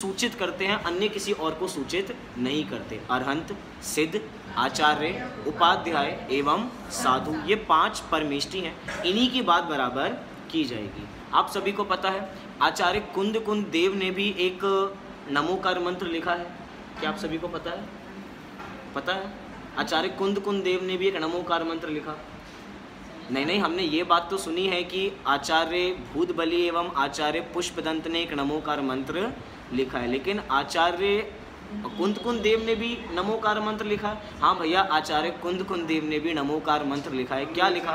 सूचित करते हैं, अन्य किसी और को सूचित नहीं करते। अरहंत, सिद्ध, आचार्य, उपाध्याय एवं साधु, ये 5 परमेष्टि हैं, इन्हीं की बात बराबर की जाएगी। आप सभी को पता है आचार्य कुंद देव ने भी एक नमोकार मंत्र लिखा है, क्या आप सभी को पता है? पता है आचार्य कुंद देव ने भी एक नमोकार मंत्र लिखा? नहीं, हमने ये बात तो सुनी है कि आचार्य भूतबली एवं आचार्य पुष्पदंत ने एक नमोकार मंत्र लिखा है, लेकिन आचार्य कुंद देव ने भी नमोकार मंत्र लिखा है। हाँ भैया, आचार्य कुंद देव ने भी नमोकार मंत्र लिखा है। क्या लिखा,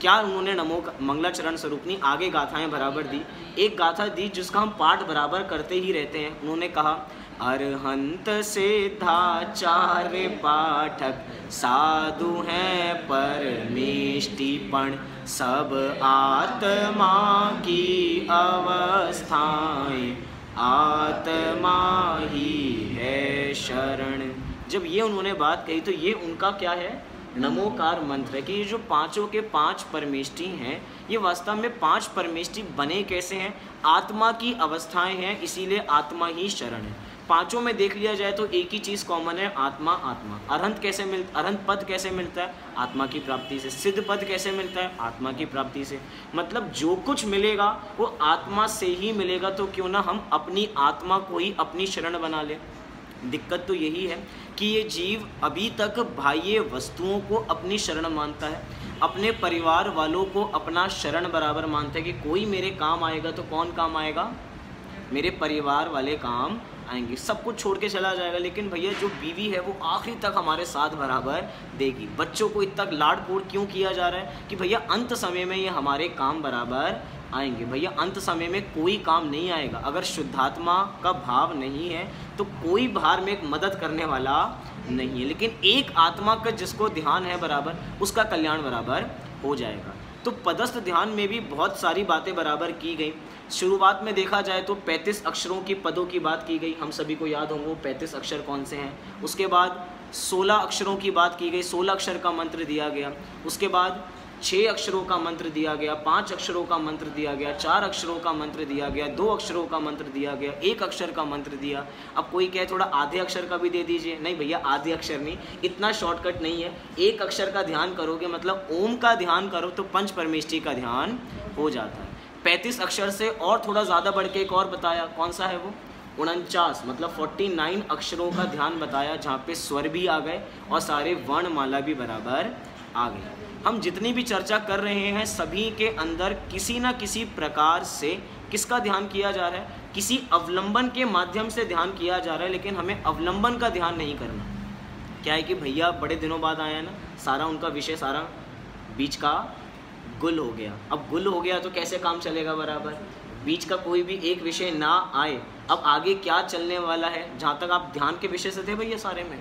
क्या उन्होंने मंगलाचरण स्वरूपनी आगे गाथाएं बराबर दी। एक गाथा दी जिसका हम पाठ बराबर करते ही रहते हैं। उन्होंने कहा, अरहंत सिद्धाचार्य पाठक साधु हैं परमेष्टिपण, सब आत्मा की अवस्थाएं आत्मा ही है शरण। जब ये उन्होंने बात कही तो ये उनका क्या है, नमोकार मंत्र है कि ये जो पांचों के 5 परमेष्टि हैं, ये वास्तव में 5 परमेष्टि बने कैसे हैं, आत्मा की अवस्थाएं हैं, इसीलिए आत्मा ही शरण है। पांचों में देख लिया जाए तो एक ही चीज़ कॉमन है, आत्मा। अरहंत पद कैसे मिलता है? आत्मा की प्राप्ति से। सिद्ध पद कैसे मिलता है? आत्मा की प्राप्ति से। मतलब जो कुछ मिलेगा वो आत्मा से ही मिलेगा, तो क्यों ना हम अपनी आत्मा को ही अपनी शरण बना लें। दिक्कत तो यही है कि ये जीव अभी तक बाह्य वस्तुओं को अपनी शरण मानता है, अपने परिवार वालों को अपना शरण बराबर मानता है कि कोई मेरे काम आएगा तो कौन काम आएगा, मेरे परिवार वाले काम आएंगे, सब कुछ छोड़ के चला जाएगा। लेकिन भैया जो बीवी है वो आखिरी तक हमारे साथ बराबर देगी। बच्चों को इतना लाडपोड़ क्यों किया जा रहा है कि भैया अंत समय में ये हमारे काम बराबर आएंगे। भैया अंत समय में कोई काम नहीं आएगा। अगर शुद्धात्मा का भाव नहीं है तो कोई बाहर में एक मदद करने वाला नहीं है, लेकिन एक आत्मा का जिसको ध्यान है बराबर, उसका कल्याण बराबर हो जाएगा। तो पदस्थ ध्यान में भी बहुत सारी बातें बराबर की गई। शुरुआत में देखा जाए तो 35 अक्षरों की पदों की बात की गई, हम सभी को याद होंगे 35 अक्षर कौन से हैं। उसके बाद 16 अक्षरों की बात की गई, 16 अक्षर का मंत्र दिया गया। उसके बाद 6 अक्षरों का मंत्र दिया गया, 5 अक्षरों का मंत्र दिया गया, 4 अक्षरों का मंत्र दिया गया, 2 अक्षरों का मंत्र दिया गया, 1 अक्षर का मंत्र दिया। अब कोई कहे थोड़ा आधे अक्षर का भी दे दीजिए, नहीं भैया आधे अक्षर नहीं, इतना शॉर्टकट नहीं है। 1 अक्षर का ध्यान करोगे मतलब ओम का ध्यान करो तो पंच परमेष्टि का ध्यान हो जाता है। 35 अक्षर से और थोड़ा ज़्यादा बढ़ के एक और बताया, कौन सा है वो, 49 मतलब 49 अक्षरों का ध्यान बताया, जहाँ पे स्वर भी आ गए और सारे वर्णमाला भी बराबर आ गए। हम जितनी भी चर्चा कर रहे हैं सभी के अंदर किसी न किसी प्रकार से किसका ध्यान किया जा रहा है, किसी अवलंबन के माध्यम से ध्यान किया जा रहा है, लेकिन हमें अवलंबन का ध्यान नहीं करना। क्या है कि भैया बड़े दिनों बाद आया ना, सारा उनका विषय सारा बीच का गुल हो गया। अब गुल हो गया तो कैसे काम चलेगा बराबर, बीच का कोई भी एक विषय ना आए। अब आगे क्या चलने वाला है, जहाँ तक आप ध्यान के विषय से थे भैया सारे में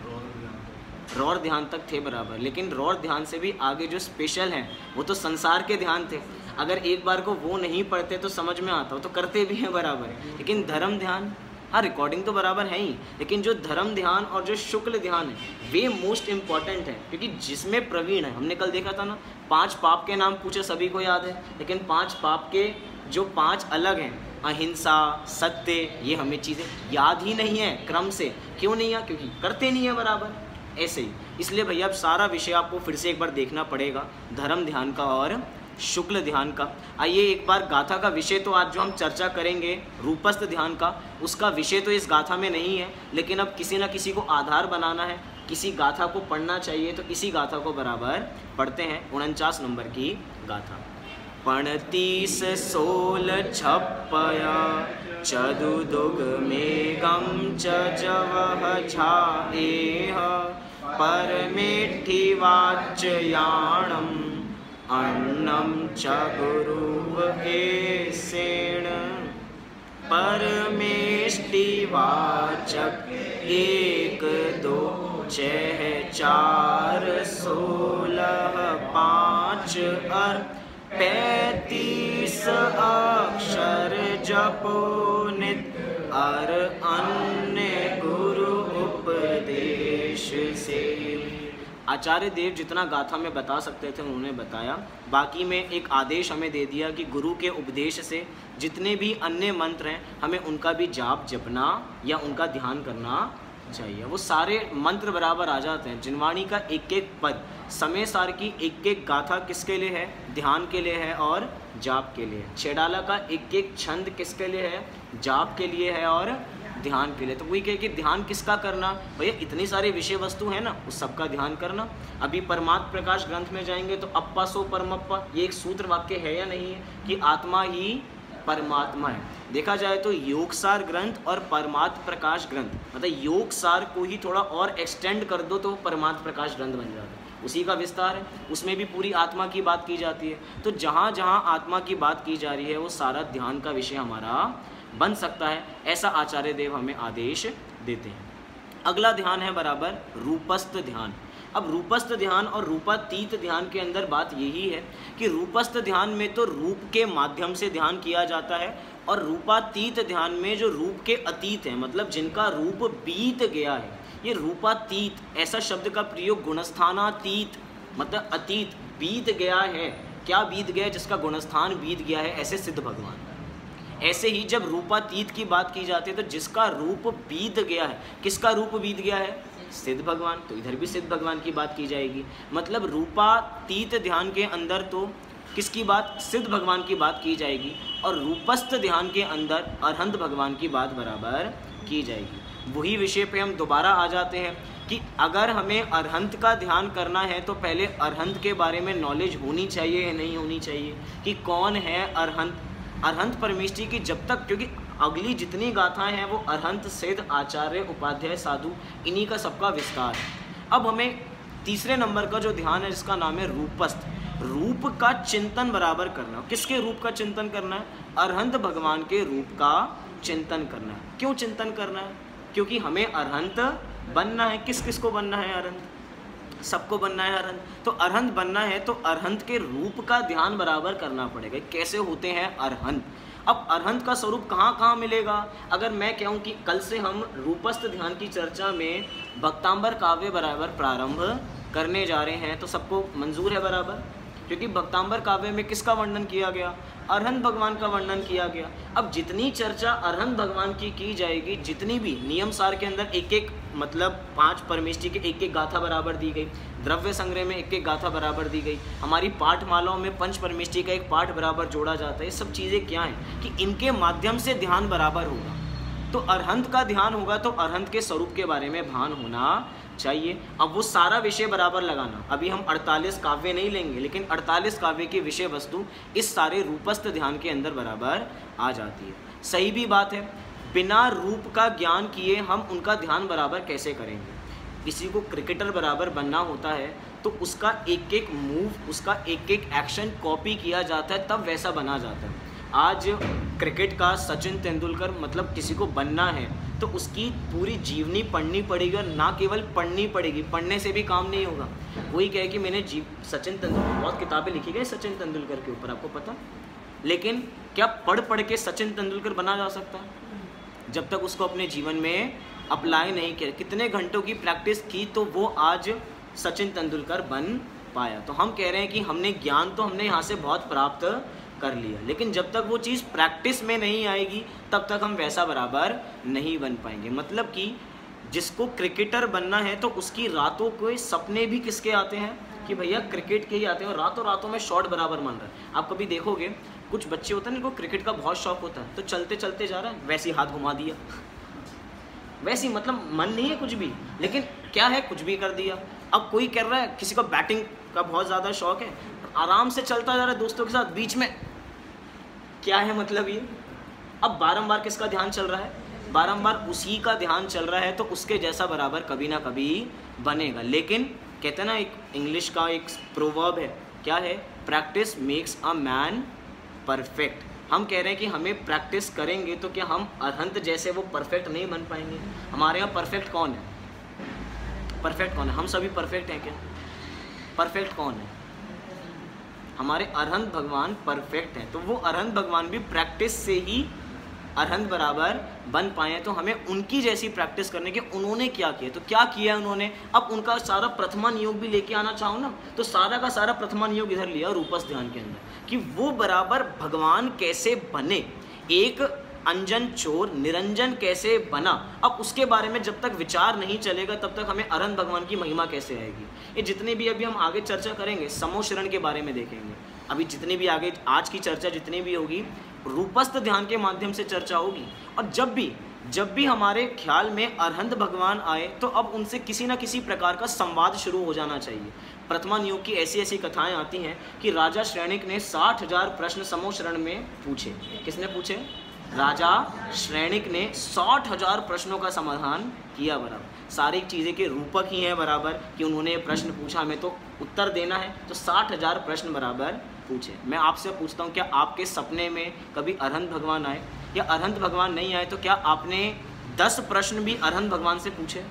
रौर ध्यान तक थे बराबर, लेकिन रौर ध्यान से भी आगे जो स्पेशल हैं वो तो संसार के ध्यान थे। अगर एक बार को वो नहीं पढ़ते तो समझ में आता हो, तो करते भी हैं बराबर। लेकिन धर्म ध्यान, हाँ रिकॉर्डिंग तो बराबर है ही, लेकिन जो धर्म ध्यान और जो शुक्ल ध्यान है वे मोस्ट इम्पॉर्टेंट है, क्योंकि जिसमें प्रवीण है। हमने कल देखा था ना, 5 पाप के नाम पूछे, सभी को याद है, लेकिन 5 पाप के जो 5 अलग हैं, अहिंसा, सत्य, ये हमें चीज़ें याद ही नहीं है क्रम से। क्यों नहीं है? क्योंकि करते नहीं है बराबर, ऐसे ही। इसलिए भैया अब सारा विषय आपको फिर से एक बार देखना पड़ेगा, धर्म ध्यान का और शुक्ल ध्यान का। आइए एक बार गाथा का विषय तो आज जो हम चर्चा करेंगे रूपस्थ ध्यान का, उसका विषय तो इस गाथा में नहीं है, लेकिन अब किसी न किसी को आधार बनाना है, किसी गाथा को पढ़ना चाहिए, तो इसी गाथा को बराबर पढ़ते हैं। 49 नंबर की गाथा। 35 16 छप्पया चदुदुग मेघम च जवह छाएह परमेष्टि वाच्ययाणम अन्नम च गुरुवहेसेण। परमेष्टि वाचक 1 2 6 4 16 5 35 अक्षर जपो नित और अन्य गुरु उपदेश से। आचार्य देव जितना गाथा में बता सकते थे उन्होंने बताया। बाकी में एक आदेश हमें दे दिया कि गुरु के उपदेश से जितने भी अन्य मंत्र हैं हमें उनका भी जाप जपना या उनका ध्यान करना चाहिए। वो सारे मंत्र बराबर आ जाते हैं। जिनवाणी का एक एक पद, समय सार की एक एक गाथा किसके लिए है? ध्यान के लिए है और जाप के लिए। छेडाला का एक एक छंद किसके लिए है? जाप के लिए है और ध्यान के लिए। तो वही कहे कि ध्यान किसका करना? भैया इतनी सारी विषय वस्तु है ना, उस सबका ध्यान करना। अभी परमात्म प्रकाश ग्रंथ में जाएंगे तो अप्पा सो परमप्पा, ये एक सूत्र वाक्य है या नहीं है कि आत्मा ही परमात्मा है। देखा जाए तो योगसार ग्रंथ और परमात्म प्रकाश ग्रंथ, मतलब योगसार को ही थोड़ा और एक्सटेंड कर दो तो परमात्म प्रकाश ग्रंथ बन जाता है, उसी का विस्तार है। उसमें भी पूरी आत्मा की बात की जाती है। तो जहाँ जहाँ आत्मा की बात की जा रही है वो सारा ध्यान का विषय हमारा बन सकता है, ऐसा आचार्य देव हमें आदेश देते हैं। अगला ध्यान है बराबर रूपस्थ ध्यान। अब रूपस्थ ध्यान और रूपातीत ध्यान के अंदर बात यही है कि रूपस्थ ध्यान में तो रूप के माध्यम से ध्यान किया जाता है, और रूपातीत ध्यान में जो रूप के अतीत है, मतलब जिनका रूप बीत गया है, ये रूपातीत, ऐसा शब्द का प्रयोग गुणस्थानातीत, मतलब अतीत बीत गया है। क्या बीत गया? जिसका गुणस्थान बीत गया है, ऐसे सिद्ध भगवान। ऐसे ही जब रूपातीत की बात की जाती है तो जिसका रूप बीत गया है, किसका रूप बीत गया है? सिद्ध भगवान। तो इधर भी सिद्ध भगवान की बात की जाएगी। मतलब रूपातीत ध्यान के अंदर तो किसकी बात? सिद्ध भगवान की बात की जाएगी, और रूपस्थ ध्यान के अंदर अरहंत भगवान की बात बराबर की जाएगी। वही विषय पे हम दोबारा आ जाते हैं कि अगर हमें अरहंत का ध्यान करना है तो पहले अरहंत के बारे में नॉलेज होनी चाहिए या नहीं होनी चाहिए, कि कौन है अरहंत। अरहंत परमेष्ठी की जब तक, क्योंकि अगली जितनी गाथाएं हैं वो अरहंत, सिद्ध, आचार्य, उपाध्याय, साधु, इन्हीं का सबका विस्तार है। अब हमें तीसरे नंबर का जो ध्यान है जिसका नाम है रूपस्थ, रूप का चिंतन बराबर करना। किसके रूप का चिंतन करना है? अरहंत भगवान के रूप का चिंतन करना है। क्यों चिंतन करना है? क्योंकि हमें अरहंत बनना है। किस किस को बनना है अरहंत? सबको बनना है अरहंत। तो अरहंत बनना है तो अरहंत के रूप का ध्यान बराबर करना पड़ेगा। कैसे होते हैं अरहंत? अब अरहंत का स्वरूप कहाँ कहाँ मिलेगा? अगर मैं कहूँ कि कल से हम रूपस्थ ध्यान की चर्चा में भक्तांबर काव्य बराबर प्रारंभ करने जा रहे हैं तो सबको मंजूर है बराबर? क्योंकि भक्तांबर काव्य में किसका वर्णन किया गया? अरहंत भगवान का वर्णन किया गया। अब जितनी चर्चा अरहंत भगवान की जाएगी, जितनी भी नियम सार के अंदर एक एक, मतलब 5 परमेष्ठी के एक एक गाथा बराबर दी गई, द्रव्य संग्रह में एक एक गाथा बराबर दी गई, हमारी पाठमालाओं में पंच परमेष्ठी का एक पाठ बराबर जोड़ा जाता है। ये सब चीज़ें क्या हैं कि इनके माध्यम से ध्यान बराबर होगा। तो अरहंत का ध्यान होगा तो अरहंत के स्वरूप के बारे में भान होना चाहिए। अब वो सारा विषय बराबर लगाना, अभी हम 48 काव्य नहीं लेंगे, लेकिन 48 काव्य की विषय वस्तु इस सारे रूपस्थ ध्यान के अंदर बराबर आ जाती है। सही भी बात है, बिना रूप का ज्ञान किए हम उनका ध्यान बराबर कैसे करेंगे? किसी को क्रिकेटर बराबर बनना होता है तो उसका एक एक मूव, उसका एक एक एक्शन कॉपी किया जाता है, तब वैसा बना जाता है। आज क्रिकेट का सचिन तेंदुलकर, मतलब किसी को बनना है तो उसकी पूरी जीवनी पढ़नी पड़ेगी, और ना केवल पढ़नी पड़ेगी, पढ़ने से भी काम नहीं होगा। वही कहे कि मैंने सचिन तेंदुलकर, बहुत किताबें लिखी गई सचिन तेंदुलकर के ऊपर, आपको पता, लेकिन क्या पढ़ पढ़ के सचिन तेंदुलकर बना जा सकता है? जब तक उसको अपने जीवन में अप्लाई नहीं किया, कितने घंटों की प्रैक्टिस की तो वो आज सचिन तेंदुलकर बन पाया। तो हम कह रहे हैं कि हमने ज्ञान तो हमने यहाँ से बहुत प्राप्त कर लिया, लेकिन जब तक वो चीज़ प्रैक्टिस में नहीं आएगी तब तक हम वैसा बराबर नहीं बन पाएंगे। मतलब कि जिसको क्रिकेटर बनना है तो उसकी रातों के सपने भी किसके आते हैं? कि भैया क्रिकेट के ही आते हैं, और रातों रातों में शॉट बराबर मान रहा है। आप कभी देखोगे कुछ बच्चे होते हैं जिनको क्रिकेट का बहुत शौक होता है, तो चलते चलते जा रहा है, वैसे ही हाथ घुमा दिया, वैसे ही, मतलब मन नहीं है कुछ भी, लेकिन क्या है, कुछ भी कर दिया। अब कोई कर रहा है, किसी को बैटिंग का बहुत ज़्यादा शौक है, आराम से चलता जा रहा है दोस्तों के साथ, बीच में क्या है मतलब ये? अब बारंबार किसका ध्यान चल रहा है? बारंबार उसी का ध्यान चल रहा है, तो उसके जैसा बराबर कभी ना कभी बनेगा। लेकिन कहते हैं ना, एक इंग्लिश का एक प्रोवर्ब है, क्या है? Practice makes a man perfect. हम कह रहे हैं कि हमें प्रैक्टिस करेंगे तो क्या हम अरहंत जैसे वो परफेक्ट नहीं बन पाएंगे? हमारे यहाँ परफेक्ट कौन है? परफेक्ट कौन है? हम सभी परफेक्ट हैं क्या? परफेक्ट कौन है? हमारे अरहंत भगवान परफेक्ट हैं। तो वो अरहंत भगवान भी प्रैक्टिस से ही अरहंत बराबर बन पाए, तो हमें उनकी जैसी प्रैक्टिस करने की। उन्होंने क्या किया, तो क्या किया उन्होंने, अब उनका सारा प्रथमा नियोग भी लेके आना चाहो ना, तो सारा का सारा प्रथमा नियोग इधर लिया रूपस्थ ध्यान के अंदर, कि वो बराबर भगवान कैसे बने, एक अंजन चोर निरंजन कैसे बना। अब उसके बारे में जब तक विचार नहीं चलेगा तब तक हमें अरहंत भगवान की महिमा कैसे आएगी। ये जितने भी अभी हम आगे चर्चा करेंगे समोशरण के बारे में देखेंगे, अभी जितनी भी आगे आज की चर्चा जितनी भी होगी रूपस्थ ध्यान के माध्यम से चर्चा होगी। और जब भी हमारे ख्याल में अरहंत भगवान आए तो अब उनसे किसी न किसी प्रकार का संवाद शुरू हो जाना चाहिए। प्रथमा नियोग की ऐसी ऐसी कथाएं आती हैं कि राजा श्रेणिक ने 60,000 प्रश्न समोशरण में पूछे। किसने पूछे, राजा श्रेणिक ने 60,000 प्रश्नों का समाधान किया बराबर। सारी चीज़ें के रूपक ही हैं बराबर, कि उन्होंने प्रश्न पूछा, हमें तो उत्तर देना है, तो 60,000 प्रश्न बराबर पूछे। मैं आपसे पूछता हूँ, क्या आपके सपने में कभी अरहंत भगवान आए, या अरहंत भगवान नहीं आए तो क्या आपने 10 प्रश्न भी अरहंत भगवान से पूछे,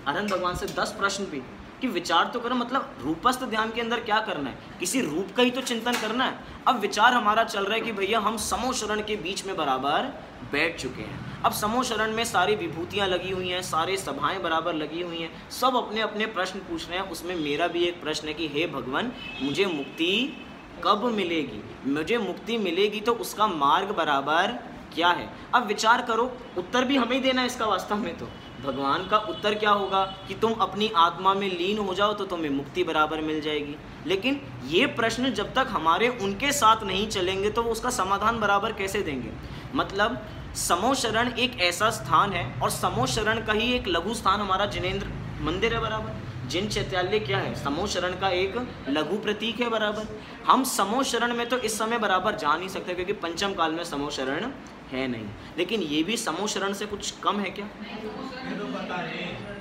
अरहंत भगवान से 10 प्रश्न भी, कि विचार तो करो। मतलब रूपस्थ ध्यान के अंदर क्या करना है, किसी रूप का ही तो चिंतन करना है। अब विचार हमारा चल रहा है कि भैया हम समोशरण के बीच में बराबर बैठ चुके हैं। अब समोशरण में सारी विभूतियां लगी हुई हैं, सारे सभाएं बराबर लगी हुई हैं, सब अपने अपने प्रश्न पूछ रहे हैं। उसमें मेरा भी एक प्रश्न है कि हे भगवान, मुझे मुक्ति कब मिलेगी, मुझे मुक्ति मिलेगी तो उसका मार्ग बराबर क्या है। अब विचार करो, उत्तर भी हमें ही देना है इसका। वास्तव में तो भगवान का उत्तर क्या होगा कि तुम अपनी आत्मा में लीन हो जाओ तो तुम्हें मुक्ति बराबर मिल जाएगी। लेकिन ये प्रश्न जब तक हमारे उनके साथ नहीं चलेंगे तो वो उसका समाधान बराबर कैसे देंगे। मतलब समोशरण एक ऐसा स्थान है, और समोशरण का ही एक लघु स्थान हमारा जिनेंद्र मंदिर है बराबर। जिन चैत्यालय क्या है, समोशरण का एक लघु प्रतीक है बराबर। हम समोशरण में तो इस समय बराबर जा नहीं सकते क्योंकि पंचम काल में समोशरण है नहीं, लेकिन ये भी समोशरण से कुछ कम है क्या?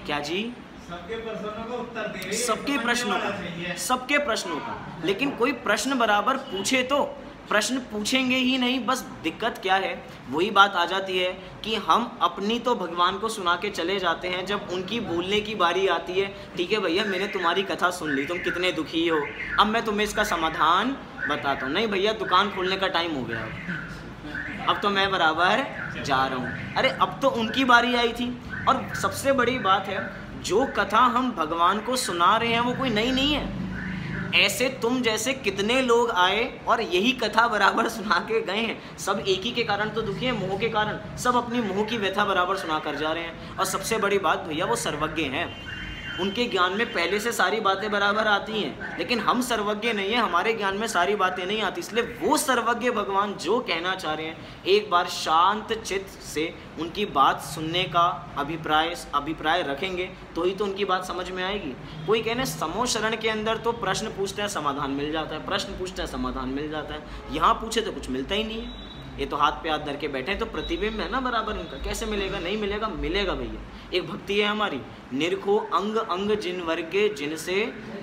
क्या जी? सबके प्रश्नों का उत्तर दे रही है, सबके प्रश्नों का। लेकिन कोई प्रश्न बराबर पूछे तो, प्रश्न पूछेंगे ही नहीं। बस दिक्कत क्या है, वही बात आ जाती है कि हम अपनी तो भगवान को सुना के चले जाते हैं, जब उनकी बोलने की बारी आती है, ठीक है भैया मैंने तुम्हारी कथा सुन ली, तुम कितने दुखी हो, अब मैं तुम्हें इसका समाधान बताता हूँ। नहीं भैया, दुकान खोलने का टाइम हो गया, अब तो मैं बराबर जा रहा हूँ। अरे अब तो उनकी बारी आई थी। और सबसे बड़ी बात है, जो कथा हम भगवान को सुना रहे हैं वो कोई नई नहीं है। ऐसे तुम जैसे कितने लोग आए और यही कथा बराबर सुना के गए हैं। सब एक ही के कारण तो दुखी हैं, मोह के कारण। सब अपनी मोह की व्यथा बराबर सुना कर जा रहे हैं। और सबसे बड़ी बात भैया, वो सर्वज्ञ हैं, उनके ज्ञान में पहले से सारी बातें बराबर आती हैं। लेकिन हम सर्वज्ञ नहीं हैं, हमारे ज्ञान में सारी बातें नहीं आती। इसलिए वो सर्वज्ञ भगवान जो कहना चाह रहे हैं, एक बार शांत चित्त से उनकी बात सुनने का अभिप्राय रखेंगे तो ही तो उनकी बात समझ में आएगी। कोई कहने समोशरण के अंदर तो प्रश्न पूछते हैं समाधान मिल जाता है, प्रश्न पूछते हैं समाधान मिल जाता है, यहाँ पूछे तो कुछ मिलता ही नहीं है। ये तो हाथ पे हाथ धर के बैठे हैं, तो प्रतिबिंब है ना बराबर उनका, कैसे मिलेगा? नहीं मिलेगा, मिलेगा भैया। एक भक्ति है हमारी, निरखो अंग अंग जिन वर्गे जिनसे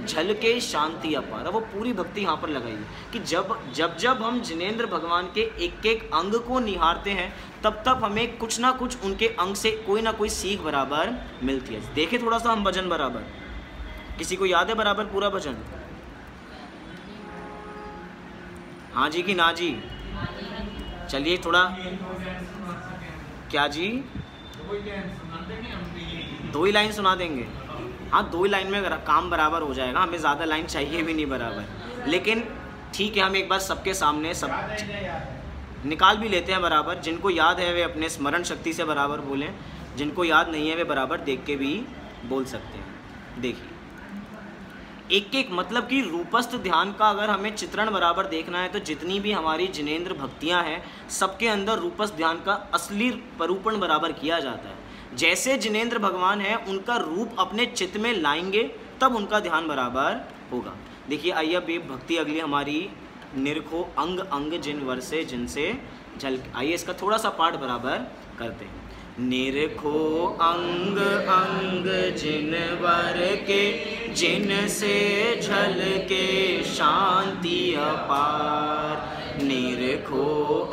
झलके शांति अपार। वो पूरी भक्ति यहाँ पर लगाई कि जब हम जिनेंद्र भगवान के एक एक अंग को निहारते हैं तब हमें कुछ ना कुछ उनके अंग से कोई ना कोई सीख बराबर मिलती है। देखे थोड़ा सा हम भजन बराबर, किसी को याद है बराबर पूरा भजन? हाँ जी कि ना जी? चलिए थोड़ा, क्या जी? 2 ही लाइन सुना देंगे। हाँ 2 ही लाइन में काम बराबर हो जाएगा, हमें ज़्यादा लाइन चाहिए भी नहीं बराबर। लेकिन ठीक है, हम एक बार सबके सामने सब निकाल भी लेते हैं बराबर। जिनको याद है वे अपने स्मरण शक्ति से बराबर बोलें, जिनको याद नहीं है वे बराबर देख के भी बोल सकते हैं। देखिए एक एक मतलब कि रूपस्थ ध्यान का अगर हमें चित्रण बराबर देखना है तो जितनी भी हमारी जिनेंद्र भक्तियां हैं सबके अंदर रूपस्थ ध्यान का असली परूपण बराबर किया जाता है। जैसे जिनेंद्र भगवान है उनका रूप अपने चित्त में लाएंगे तब उनका ध्यान बराबर होगा। देखिए आइए अब भक्ति अगली हमारी, निरखो अंग अंग जिन वर्षे जिनसे झल। आइए इसका थोड़ा सा पाठ बराबर करते हैं। निरखो अंग अंग जिन वर के जिनसे झल के शांति अपार। निरखो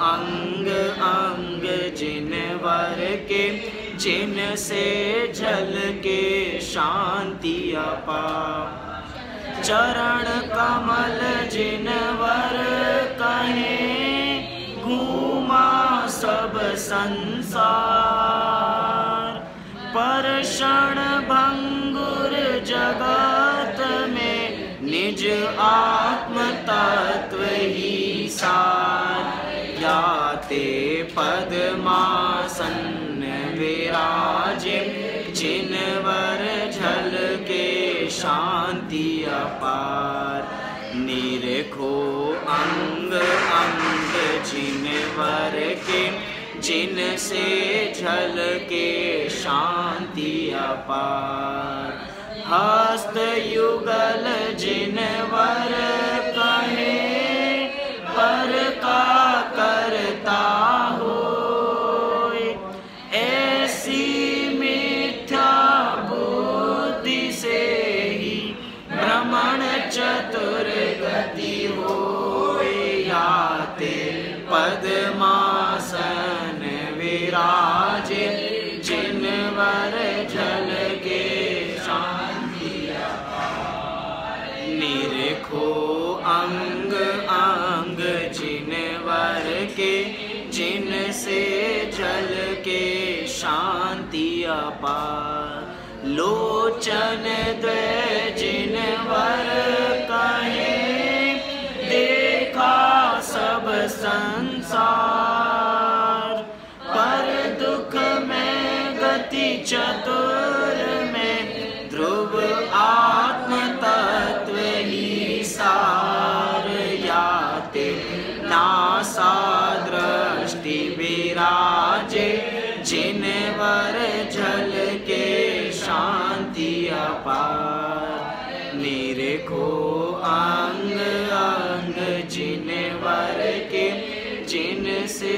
अंग अंग जिन वर के जिनसे झल के शांति अपार। चरण कमल जिन वर कहे घूमा संसार, पर क्षण भंगुर जगत में निज आत्म तत्व ही सार। याते पद्मासन विराजे, जिनवर झलके शांति अपार। निरखो अंग अंग जिनवर के, जिनसे झलके शांति अपार। हस्त युगल जिनवर कहे, पर का करता होय। ऐसी मिथ्या बुद्धि से ही भ्रमण चतुर गति होय। याते पद्मासन विराजे, जिनवर झलके शांति अपार। निरखो अंग अंग जिनवर के, जिनसे झलके शांति अपार। लोचन द्वय जिनवर कहे, देखा सब संसार। पर दुख में गति चतुर में, ध्रुव आत्म तत्व ही सार। याते नासा दृष्टि विराजे, जिनवर झलके शांति अपार। निरखो अंग अंग जिनवर के, जिनसे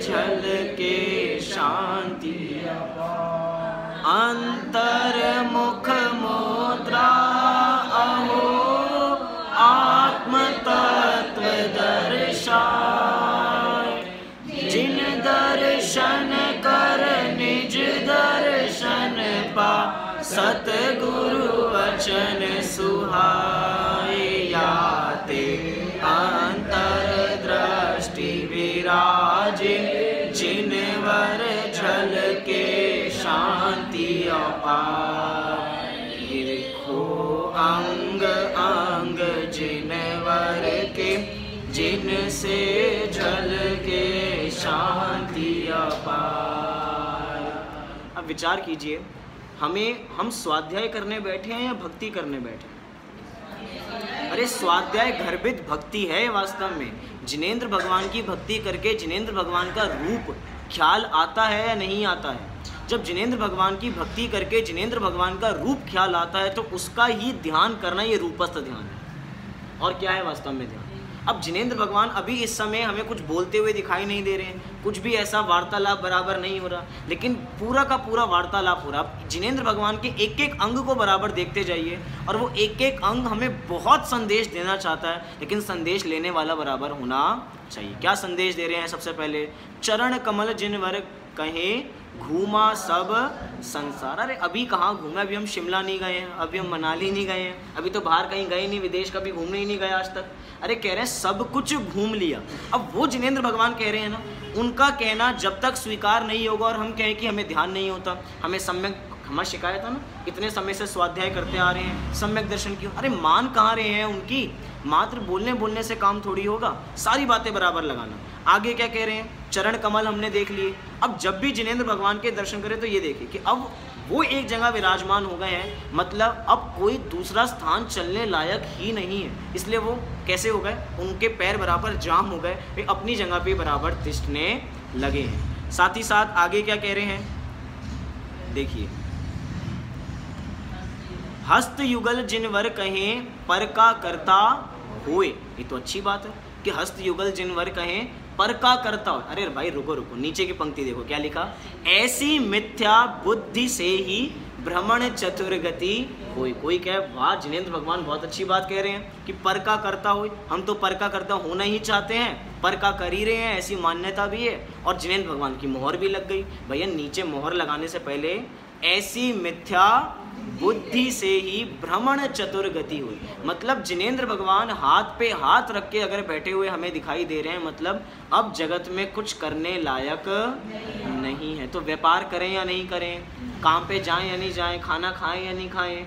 झलके शांति अपार। अंतर मुख मुद्रा अहो, आत्म तत्व दर्शाय। जिन दर्शन कर निज दर्शन पा, सतगुरु वचन सुहाय। याते अंतर दृष्टि विराजे, जिनवर झलके शांति अपार। निरखो अंग अंग जिनवर के, जिनसे झलके शांति अपार। अब विचार कीजिए, हम स्वाध्याय करने बैठे हैं या भक्ति करने बैठे हैं? अरे स्वाध्याय गर्भित भक्ति है वास्तव में। जिनेंद्र भगवान की भक्ति करके जिनेंद्र भगवान का रूप ख्याल आता है या नहीं आता है? जब जिनेंद्र भगवान की भक्ति करके जिनेंद्र भगवान का रूप ख्याल आता है, तो उसका ही ध्यान करना ये रूपस्थ ध्यान है। और क्या है वास्तव में ध्यान? अब जिनेंद्र भगवान अभी इस समय हमें कुछ बोलते हुए दिखाई नहीं दे रहे हैं, कुछ भी ऐसा वार्तालाप बराबर नहीं हो रहा, लेकिन पूरा का पूरा वार्तालाप हो रहा। अब जिनेंद्र भगवान के एक एक अंग को बराबर देखते जाइए, और वो एक एक अंग हमें बहुत संदेश देना चाहता है, लेकिन संदेश लेने वाला बराबर होना चाहिए। क्या संदेश दे रहे हैं? सबसे पहले, चरण कमल जिनवर कहे, घूमा सब संसार। अरे अभी कहाँ घूमे? अभी हम शिमला नहीं गए हैं, अभी हम मनाली नहीं गए हैं, अभी तो बाहर कहीं गए नहीं, विदेश कभी घूमने ही नहीं गए आज तक। अरे कह रहे हैं सब कुछ घूम लिया। अब वो जिनेंद्र भगवान कह रहे हैं ना, उनका कहना जब तक स्वीकार नहीं होगा और हम कहें कि हमें ध्यान नहीं होता, हमें सम्यक, हमारी शिकायत है ना, इतने समय से स्वाध्याय करते आ रहे हैं, सम्यक दर्शन क्यों? अरे मान कहाँ रहे हैं उनकी? मात्र बोलने बोलने से काम थोड़ी होगा, सारी बातें बराबर लगाना। आगे क्या कह रहे हैं? चरण कमल हमने देख लिए। अब जब भी जिनेंद्र भगवान के दर्शन करें तो ये देखिए कि अब वो एक जगह विराजमान हो गए हैं, मतलब अब कोई दूसरा स्थान चलने लायक ही नहीं है। इसलिए वो कैसे हो गए? उनके पैर बराबर जाम हो गए, वे अपनी जगह पे बराबर तिष्ठने लगे हैं। साथ ही साथ आगे क्या कह रहे हैं देखिए, हस्त युगल जिनवर कहें पर का करता होए। ये तो अच्छी बात है कि हस्त युगल जिनवर कहें पर का करता हो। अरे भाई रुको रुको, नीचे की पंक्ति देखो क्या लिखा, ऐसी मिथ्या बुद्धि से ही भ्रमण चतुर्गति होए। कोई कहे वाह जिनेंद्र भगवान बहुत अच्छी बात कह रहे हैं कि पर का करता होए, हम तो पर का करता होना ही चाहते हैं, पर का कर ही रहे हैं, ऐसी मान्यता भी है। और जिनेंद्र भगवान की मोहर भी लग गई। भैया नीचे मोहर लगाने से पहले ऐसी मिथ्या बुद्धि से ही भ्रमण चतुर्गति हुई। मतलब जिनेंद्र भगवान हाथ पे हाथ रख के अगर बैठे हुए हमें दिखाई दे रहे हैं, मतलब अब जगत में कुछ करने लायक नहीं है। तो व्यापार करें या नहीं करें, काम पे जाएं या नहीं जाएं, खाना खाएं या नहीं खाएं,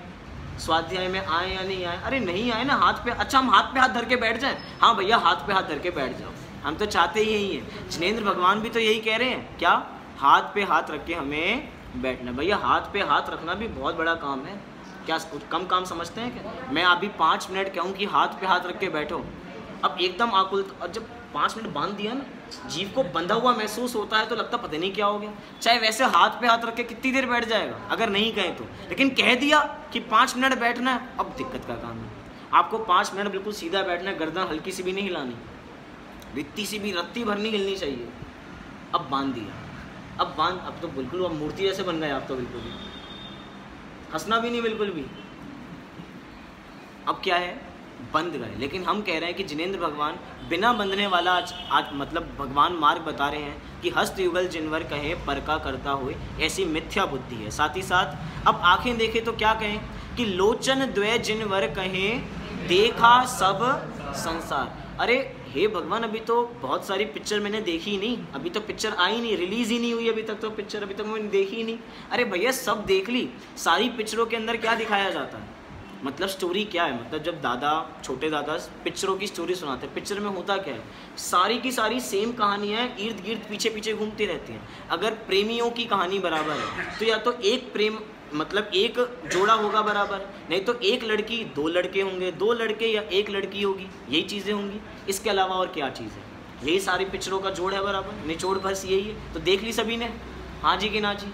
स्वाध्याय में आए या नहीं आए, अरे नहीं आए ना हाथ पे, अच्छा हम हाथ पे हाथ धर के बैठ जाएं, हाँ भैया हाथ पे हाथ धर के बैठ जाओ, हम तो चाहते ही यही है। जिनेंद्र भगवान भी तो यही कह रहे हैं, क्या, हाथ पे हाथ रख के हमें बैठना। भैया हाथ पे हाथ रखना भी बहुत बड़ा काम है, क्या कुछ कम काम समझते हैं क्या? मैं अभी 5 मिनट कहूँ कि हाथ पे हाथ रख के बैठो, अब एकदम आकुल, और जब 5 मिनट बांध दिया ना, जीव को बंधा हुआ महसूस होता है तो लगता पता नहीं क्या हो गया। चाहे वैसे हाथ पे हाथ रख के कितनी देर बैठ जाएगा अगर नहीं कहें तो, लेकिन कह दिया कि 5 मिनट बैठना है, अब दिक्कत का काम है। आपको 5 मिनट बिल्कुल सीधा बैठना है, गर्दन हल्की सी भी नहीं हिलानी, रित्ती सी भी रत्ती भर नहीं हिलनी चाहिए। अब बांध दिया, अब तो बिल्कुल अब मूर्ति जैसे बन गए आप तो, बिल्कुल भी हंसना भी नहीं बिल्कुल भी। अब क्या है, बंध गए। लेकिन हम कह रहे हैं कि जिनेंद्र भगवान बिना बंधने वाला आज मतलब भगवान मार्ग बता रहे हैं कि हस्त युगल जिनवर कहे पर का करता हुए, ऐसी मिथ्या बुद्धि है। साथ ही साथ अब आंखें देखें तो क्या कहें कि लोचन द्वय जिनवर कहे देखा सब संसार। अरे हे भगवान, अभी तो बहुत सारी पिक्चर मैंने देखी ही नहीं, अभी तो पिक्चर आई नहीं, रिलीज ही नहीं हुई अभी तक, तो पिक्चर अभी तक मैंने देखी ही नहीं। अरे भैया सब देख ली, सारी पिक्चरों के अंदर क्या दिखाया जाता है, मतलब स्टोरी क्या है, मतलब जब दादा छोटे दादा पिक्चरों की स्टोरी सुनाते हैं, पिक्चर में होता क्या है, सारी की सारी सेम कहानियाँ इर्द गिर्द पीछे पीछे घूमती रहती हैं। अगर प्रेमियों की कहानी बराबर है तो या तो एक प्रेम मतलब एक जोड़ा होगा बराबर, नहीं तो एक लड़की 2 लड़के होंगे, 2 लड़के या 1 लड़की होगी, यही चीज़ें होंगी। इसके अलावा और क्या चीज़ है, यही सारी पिक्चरों का जोड़ है बराबर, निचोड़ बस यही है। तो देख ली सभी ने, हाँ जी कि ना जी?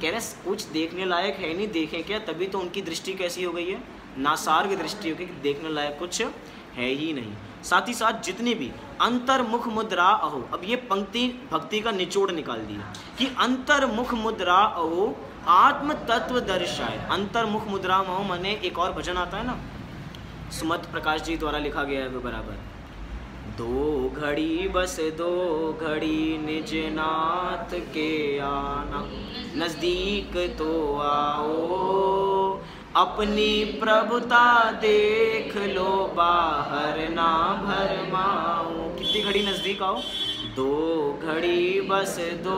कह रहे कुछ देखने लायक है नहीं, देखें क्या, तभी तो उनकी दृष्टि कैसी हो गई है, नासार्ग दृष्टि हो गई, देखने लायक कुछ है ही नहीं। साथ ही साथ जितनी भी अंतर्मुख मुद्रा अहो, अब ये पंक्ति भक्ति का निचोड़ निकाल दिया कि अंतर्मुख मुद्रा अहो आत्म तत्व दर्शाए। अंतर्मुख मुद्रा महो माने एक और भजन आता है ना, सुमत प्रकाश जी द्वारा लिखा गया है वो बराबर, 2 घड़ी बस 2 घड़ी निज नाथ के आना, नजदीक तो आओ अपनी प्रभुता देख लो, बाहर ना भरमाओ। कितनी घड़ी नजदीक आओ, 2 घड़ी बस 2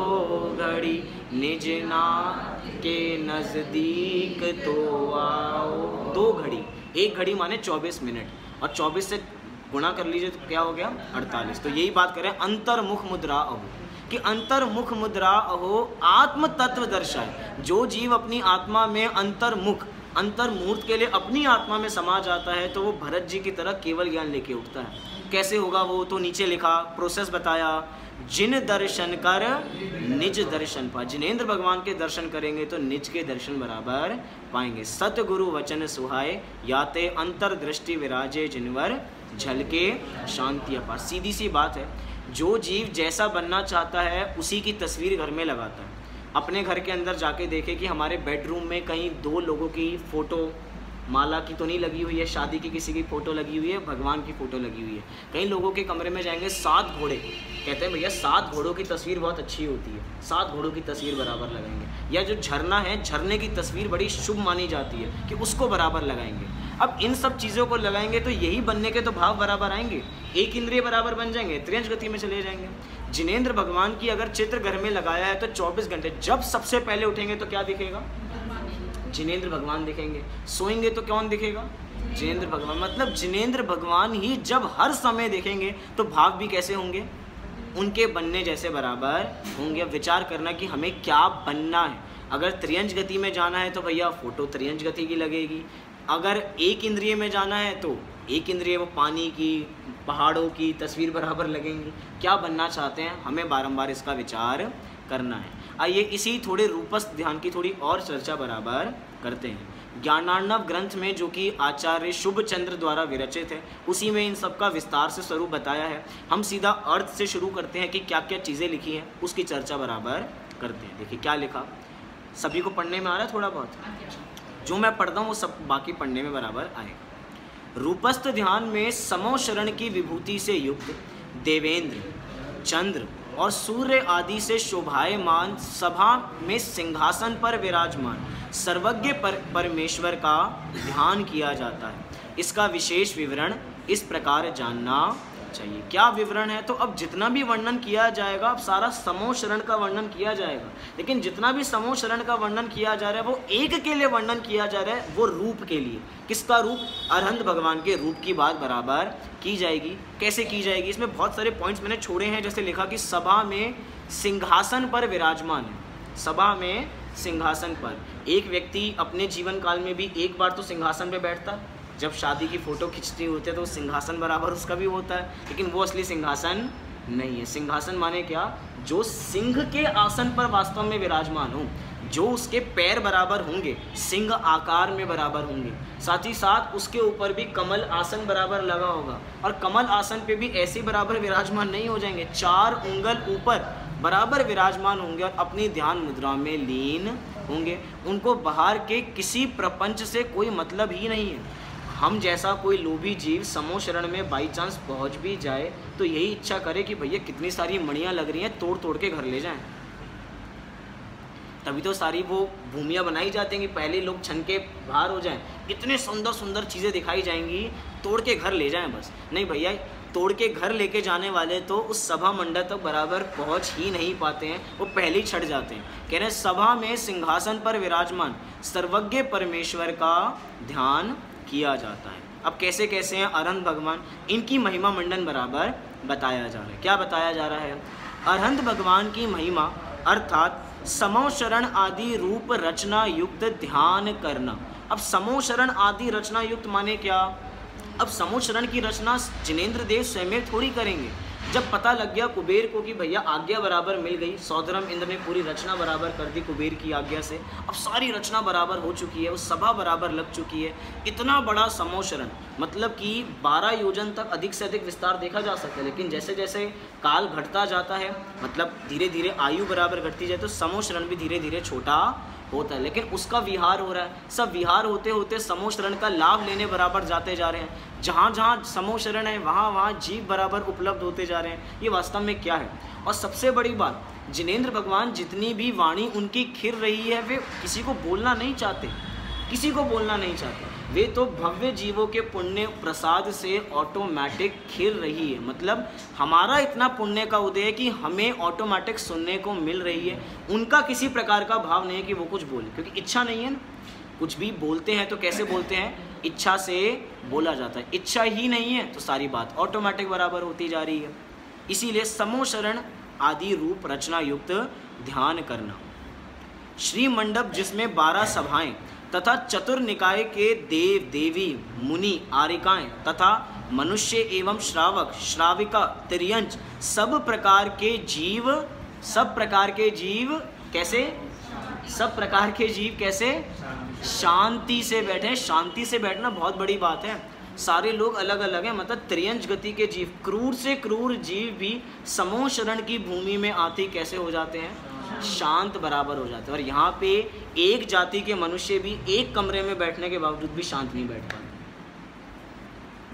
घड़ी निज नाथ के नजदीक तो आओ। 2 घड़ी, 1 घड़ी माने 24 मिनट, और 24 से गुणा कर लीजिए तो क्या हो गया 48। तो यही बात करें अंतर्मुख मुद्रा अहो, कि अंतर्मुख मुद्रा अहो आत्म तत्व दर्शाए। जो जीव अपनी आत्मा में अंतर्मुख अंतर्मूर्त के लिए अपनी आत्मा में समा जाता है तो वो भरत जी की तरह केवल ज्ञान लेके उठता है। कैसे होगा वो तो नीचे लिखा, प्रोसेस बताया, जिन दर्शन कर निज दर्शन पा। जिनेंद्र भगवान के दर्शन करेंगे तो निज के दर्शन बराबर पाएंगे। सतगुरु वचन सुहाए याते अंतर्दृष्टि विराजे जिनवर झलके शांति अपार। सीधी सी बात है, जो जीव जैसा बनना चाहता है उसी की तस्वीर घर में लगाता है। अपने घर के अंदर जाके देखे कि हमारे बेडरूम में कहीं 2 लोगों की फ़ोटो माला की तो नहीं लगी हुई है, शादी की किसी की फ़ोटो लगी हुई है, भगवान की फ़ोटो लगी हुई है। कई लोगों के कमरे में जाएंगे 7 घोड़े, कहते हैं भैया 7 घोड़ों की तस्वीर बहुत अच्छी होती है, 7 घोड़ों की तस्वीर बराबर लगाएंगे। या जो झरना है, झरने की तस्वीर बड़ी शुभ मानी जाती है कि उसको बराबर लगाएंगे। अब इन सब चीज़ों को लगाएंगे तो यही बनने के तो भाव बराबर आएंगे, एक इंद्रिय बराबर बन जाएंगे, त्रियंश गति में चले जाएंगे। जिनेंद्र भगवान की अगर चित्र घर में लगाया है तो 24 घंटे जब सबसे पहले उठेंगे तो क्या दिखेगा, जिनेंद्र भगवान दिखेंगे। सोएंगे तो कौन दिखेगा, जिनेंद्र भगवान। मतलब जिनेंद्र भगवान ही जब हर समय देखेंगे तो भाव भी कैसे होंगे, उनके बनने जैसे बराबर होंगे। विचार करना कि हमें क्या बनना है। अगर त्रियंश गति में जाना है तो भैया फोटो त्रियंश गति की लगेगी, अगर एक इंद्रिय में जाना है तो एक इंद्रिय वो पानी की, पहाड़ों की तस्वीर बराबर लगेंगी। क्या बनना चाहते हैं, हमें बारंबार इसका विचार करना है। आइए इसी थोड़े रूपस्थ ध्यान की थोड़ी और चर्चा बराबर करते हैं। ज्ञानार्णव ग्रंथ में जो कि आचार्य शुभ चंद्र द्वारा विरचित है, उसी में इन सब का विस्तार से स्वरूप बताया है। हम सीधा अर्थ से शुरू करते हैं कि क्या क्या चीज़ें लिखी हैं, उसकी चर्चा बराबर करते हैं। देखिए क्या लिखा, सभी को पढ़ने में आ रहा है थोड़ा बहुत, जो मैं पढ़ता हूँ वो सब बाकी पढ़ने में बराबर आएगा। रूपस्थ ध्यान में समो शरण की विभूति से युक्त देवेंद्र, चंद्र और सूर्य आदि से शोभायमान सभा में सिंहासन पर विराजमान सर्वज्ञ परमेश्वर का ध्यान किया जाता है। इसका विशेष विवरण इस प्रकार जानना चाहिए। क्या विवरण है? तो अब जितना भी वर्णन किया जाएगा, अब सारा समूह शरण का वर्णन किया जाएगा, लेकिन जितना भी समूह शरण का वर्णन किया जा रहा है वो एक के लिए वर्णन किया जा रहा है, वो रूप के लिए। किसका रूप? अरहंत भगवान के रूप की बात बराबर की जाएगी। कैसे की जाएगी? इसमें बहुत सारे पॉइंट्स मैंने छोड़े हैं। जैसे लिखा कि सभा में सिंहासन पर विराजमान है। सभा में सिंहासन पर एक व्यक्ति अपने जीवन काल में भी एक बार तो सिंहासन पर बैठता है। जब शादी की फ़ोटो खींचती होती है तो सिंहासन बराबर उसका भी होता है, लेकिन वो असली सिंहासन नहीं है। सिंहासन माने क्या? जो सिंह के आसन पर वास्तव में विराजमान हो, जो उसके पैर बराबर होंगे, सिंह आकार में बराबर होंगे, साथ ही साथ उसके ऊपर भी कमल आसन बराबर लगा होगा। और कमल आसन पे भी ऐसे बराबर विराजमान नहीं हो जाएंगे, 4 उंगल ऊपर बराबर विराजमान होंगे और अपनी ध्यान मुद्रा में लीन होंगे। उनको बाहर के किसी प्रपंच से कोई मतलब ही नहीं है। हम जैसा कोई लोभी जीव समूह शरण में बाई चांस पहुँच भी जाए तो यही इच्छा करे कि भैया कितनी सारी मणियाँ लग रही हैं, तोड़ तोड़ के घर ले जाएं। तभी तो सारी वो भूमियाँ बनाई जाती हैं कि पहले लोग छन के बाहर हो जाएं। इतने सुंदर सुंदर चीज़ें दिखाई जाएंगी, तोड़ के घर ले जाएं बस। नहीं भैया, तोड़ के घर लेके जाने वाले तो उस सभा मंडप तक बराबर पहुंच ही नहीं पाते हैं, वो पहले ही छट जाते हैं। कह रहे हैं सभा में सिंहासन पर विराजमान सर्वज्ञ परमेश्वर का ध्यान किया जाता है। अब कैसे कैसे हैं अरहंत भगवान, इनकी महिमा मंडन बराबर बताया जा रहा है। क्या बताया जा रहा है? अरहंत भगवान की महिमा अर्थात समूह शरण आदि रूप रचना युक्त ध्यान करना। अब समूह शरण आदि रचना युक्त माने क्या? अब समूह शरण की रचना जिनेंद्र देव स्वयं थोड़ी करेंगे। जब पता लग गया कुबेर को कि भैया आज्ञा बराबर मिल गई, सौधर्म इंद्र ने पूरी रचना बराबर कर दी कुबेर की आज्ञा से, अब सारी रचना बराबर हो चुकी है, उस सभा बराबर लग चुकी है। इतना बड़ा समूह शरण मतलब कि 12 योजन तक अधिक से अधिक विस्तार देखा जा सकता है, लेकिन जैसे जैसे काल घटता जाता है, मतलब धीरे धीरे आयु बराबर घटती जाए, तो समूह शरण भी धीरे धीरे छोटा होता है, लेकिन उसका विहार हो रहा है। सब विहार होते होते समूह शरण का लाभ लेने बराबर जाते जा रहे हैं। जहाँ जहाँ समूह शरण है वहाँ वहाँ जीव बराबर उपलब्ध होते जा रहे हैं। ये वास्तव में क्या है? और सबसे बड़ी बात, जिनेंद्र भगवान जितनी भी वाणी उनकी खिर रही है, वे किसी को बोलना नहीं चाहते, किसी को बोलना नहीं चाहते। वे तो भव्य जीवों के पुण्य प्रसाद से ऑटोमेटिक खिर रही है। मतलब हमारा इतना पुण्य का उदय है कि हमें ऑटोमेटिक सुनने को मिल रही है। उनका किसी प्रकार का भाव नहीं है कि वो कुछ बोले, क्योंकि इच्छा नहीं है ना। कुछ भी बोलते हैं तो कैसे बोलते हैं? इच्छा से बोला जाता है। इच्छा ही नहीं है तो सारी बात ऑटोमेटिक बराबर होती जा रही है। इसीलिए समूह शरण आदि रूप रचना युक्त ध्यान करना। श्री मंडप जिसमें 12 सभाएं तथा चतुर्निकाय के देव देवी मुनि आरिकाएं तथा मनुष्य एवं श्रावक श्राविका तिर्यंच सब प्रकार के जीव कैसे? सब प्रकार के जीव कैसे? शांति से बैठे। शांति से बैठना बहुत बड़ी बात है। सारे लोग अलग अलग हैं, मतलब त्रियंच गति के जीव, क्रूर से क्रूर जीव भी समूह शरण की भूमि में आते कैसे हो जाते हैं? शांत बराबर हो जाते हैं। और यहाँ पे एक जाति के मनुष्य भी एक कमरे में बैठने के बावजूद भी शांत नहीं बैठ पाते।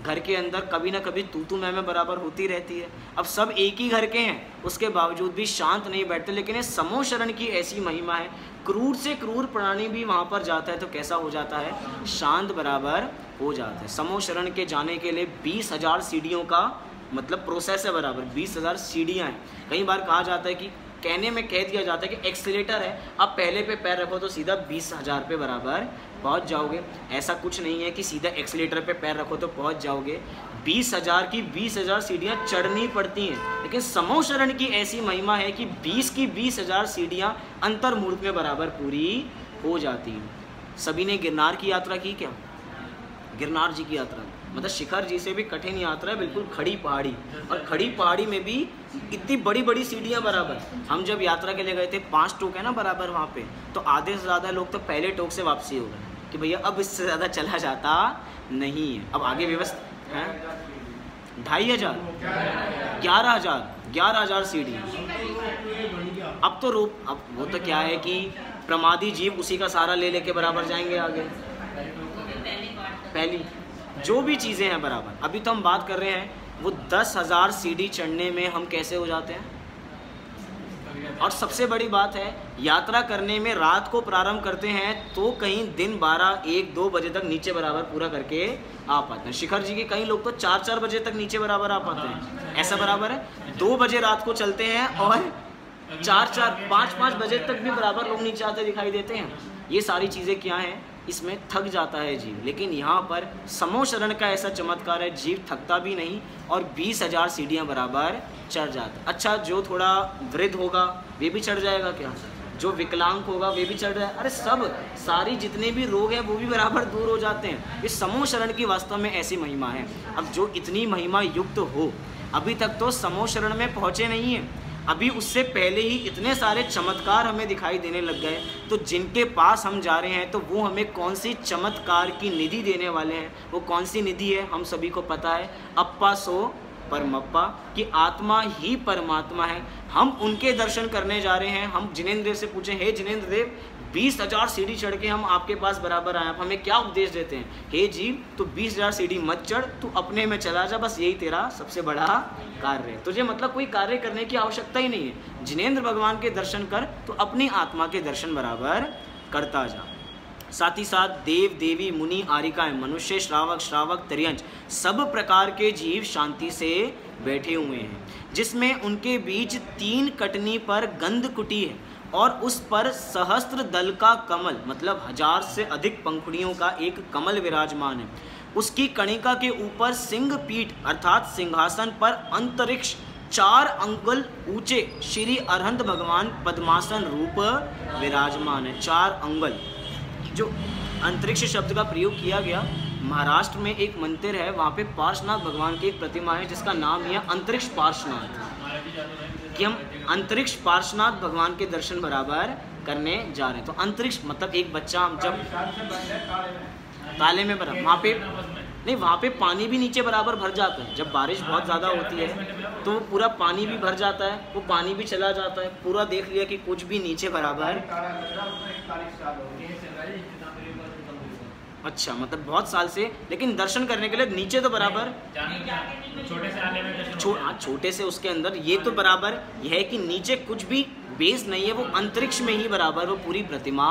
घर के अंदर कभी ना कभी तू मैं बराबर होती रहती है। अब सब एक ही घर के हैं, उसके बावजूद भी शांत नहीं बैठते। लेकिन ये समूह शरण की ऐसी महिमा है, क्रूर से क्रूर प्राणी भी वहाँ पर जाता है तो कैसा हो जाता है? शांत बराबर हो जाता है। समूह शरण के जाने के लिए 20,000 सीढ़ियों का मतलब प्रोसेस है बराबर। 20,000 सीढ़ियाँ हैं। कई बार कहा जाता है कि कहने में कह दिया जाता है कि एक्सीलेटर है, आप पहले पे पैर रखो तो सीधा 20,000 पे बराबर पहुंच जाओगे। ऐसा कुछ नहीं है कि सीधा एक्सीलेटर पे पैर रखो तो पहुंच जाओगे। 20,000 की 20,000 सीढ़ियाँ चढ़नी पड़ती हैं। लेकिन समूह शरण की ऐसी महिमा है कि 20 की 20,000 सीढ़ियाँ अंतर्मुहूर्त में बराबर पूरी हो जाती हैं। सभी ने गिरनार की यात्रा की क्या? गिरनार जी की यात्रा मतलब शिखर जी से भी कठिन यात्रा है, बिल्कुल खड़ी पहाड़ी, और खड़ी पहाड़ी में भी इतनी बड़ी बड़ी सीढ़ियाँ बराबर। हम जब यात्रा के लिए गए थे 5 टोक है ना बराबर वहाँ पे, तो आधे से ज़्यादा लोग तो पहले टोक से वापसी हो गए कि भैया अब इससे ज़्यादा चला जाता नहीं है। अब आगे व्यवस्था है 2,500 11,000 सीढ़ियाँ। अब तो अब वो तो क्या है कि प्रमादी जीव उसी का सहारा ले लेके बराबर जाएंगे आगे। पहली जो भी चीज़ें हैं बराबर। अभी तो हम बात कर रहे हैं वो 10,000 सीढ़ी चढ़ने में हम कैसे हो जाते हैं? और सबसे बड़ी बात है, यात्रा करने में रात को प्रारंभ करते हैं तो कहीं दिन 12, 1, 2 बजे तक नीचे बराबर पूरा करके आ पाते हैं। शिखर जी के कई लोग तो 4 बजे तक नीचे बराबर आ पाते हैं, ऐसा बराबर है। 2 बजे रात को चलते हैं और 5 बजे तक भी बराबर लोग नीचे आते दिखाई देते हैं। ये सारी चीज़ें क्या हैं, इसमें थक जाता है जीव, लेकिन यहाँ पर समूह शरण का ऐसा चमत्कार है, जीव थकता भी नहीं और 20,000 सीढ़ियाँ बराबर चढ़ जाता। अच्छा, जो थोड़ा वृद्ध होगा वे भी चढ़ जाएगा क्या? जो विकलांग होगा वे भी चढ़ जाएगा। अरे सब सारी जितने भी रोग हैं वो भी बराबर दूर हो जाते हैं। इस समूह शरण की वास्तव में ऐसी महिमा है। अब जो इतनी महिमा युक्त हो, अभी तक तो समूह शरण में पहुँचे नहीं हैं, अभी उससे पहले ही इतने सारे चमत्कार हमें दिखाई देने लग गए, तो जिनके पास हम जा रहे हैं तो वो हमें कौन सी चमत्कार की निधि देने वाले हैं। वो कौन सी निधि है हम सभी को पता है, अप्पा सो परमप्पा, कि आत्मा ही परमात्मा है। हम उनके दर्शन करने जा रहे हैं। हम जिनेंद्र देव से पूछें, हे जिनेंद्र देव, 20,000 सीढ़ी चढ़ के हम आपके पास बराबर आए, आप हमें क्या उपदेश देते हैं? हे जीव, तू 20,000 सीढ़ी मत चढ़, तू अपने में चला जा, बस यही तेरा सबसे बड़ा कार्य है। तुझे मतलब कोई कार्य करने की आवश्यकता ही नहीं है। जिनेंद्र भगवान के दर्शन कर, तो अपनी आत्मा के दर्शन बराबर करता जा। साथ ही साथ देव, देवी, मुनि, आरिकाएं, मनुष्य, श्रावक, त्रियंच, सब प्रकार के जीव शांति से बैठे हुए हैं, जिसमें उनके बीच 3 कटनी पर गंध कुटी है और उस पर सहस्त्र दल का कमल, मतलब 1000 से अधिक पंखुड़ियों का एक कमल विराजमान है। उसकी कणिका के ऊपर सिंह पीठ अर्थात सिंहासन पर अंतरिक्ष 4 अंगुल ऊंचे श्री अरहंत भगवान पद्मासन रूप विराजमान है। 4 अंगुल, जो अंतरिक्ष शब्द का प्रयोग किया गया, महाराष्ट्र में एक मंदिर है, वहाँ पे पार्श्वनाथ भगवान की एक प्रतिमा है जिसका नाम ही है अंतरिक्ष पार्श्वनाथ, कि हम अंतरिक्ष पार्श्वनाथ भगवान के दर्शन बराबर करने जा रहे हैं। तो अंतरिक्ष मतलब एक बच्चा, हम जब ताले में बराबर, वहाँ पे नहीं, वहाँ पे पानी भी नीचे बराबर भर जाता है। जब बारिश बहुत ज़्यादा होती है तो पूरा पानी भी भर जाता है, वो पानी भी चला जाता है, पूरा देख लिया कि कुछ भी नीचे बराबर। अच्छा, मतलब बहुत साल से, लेकिन दर्शन करने के लिए नीचे तो बराबर छोटे से उसके अंदर ये तो बराबर यह है कि नीचे कुछ भी बेस नहीं है, वो अंतरिक्ष में ही बराबर वो पूरी प्रतिमा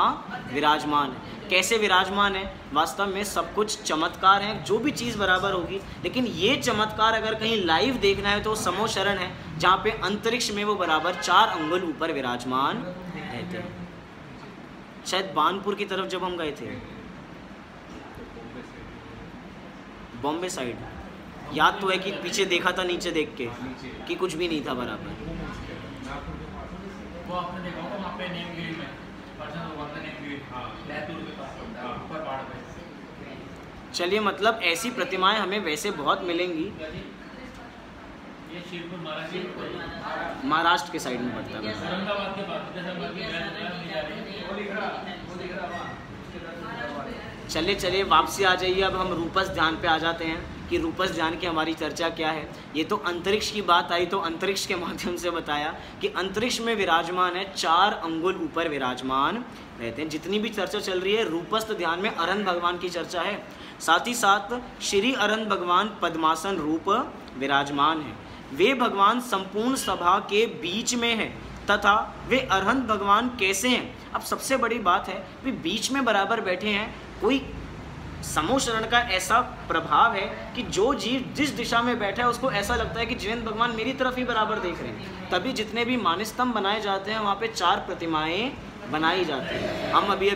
विराजमान है। कैसे विराजमान है? वास्तव में सब कुछ चमत्कार है, जो भी चीज़ बराबर होगी, लेकिन ये चमत्कार अगर कहीं लाइव देखना है तो समूह शरण है, जहाँ पे अंतरिक्ष में वो बराबर 4 अंगुल ऊपर विराजमान रहते हैं। शायद बानपुर की तरफ जब हम गए थे, बॉम्बे साइड, याद तो है कि पीछे देखा था नीचे देख के कि कुछ भी नहीं था बराबर। वो आपने देखा होगा वहाँ पे नीमगिरी में, नीमगिरी, बैतूल के पास ऊपर पहाड़ पे। चलिए, मतलब ऐसी प्रतिमाएं हमें वैसे बहुत मिलेंगी। ये शिरपुर महाराष्ट्र के साइड में पड़ता है। औरंगाबाद के चलिए वापसी आ जाइए। अब हम रूपस ध्यान पे आ जाते हैं कि रूपस ध्यान की हमारी चर्चा क्या है। ये तो अंतरिक्ष की बात आई, तो अंतरिक्ष के माध्यम से बताया कि अंतरिक्ष में विराजमान है, 4 अंगुल ऊपर विराजमान रहते हैं। जितनी भी चर्चा चल रही है रूपस्थ ध्यान में अरहंत भगवान की चर्चा है, साथ ही साथ श्री अरहंत भगवान पद्मासन रूप विराजमान है। वे भगवान संपूर्ण सभा के बीच में है तथा वे अरहंत भगवान कैसे हैं? अब सबसे बड़ी बात है, वे बीच में बराबर बैठे हैं। कोई समूह शरण का ऐसा प्रभाव है कि जो जीव जिस दिशा में बैठा है उसको ऐसा लगता है कि जिनेंद्र भगवान मेरी तरफ ही बराबर देख रहे हैं। तभी जितने भी मानस्तंभ बनाए जाते हैं वहाँ पे 4 प्रतिमाएं बनाई जाती हैं। हम अभी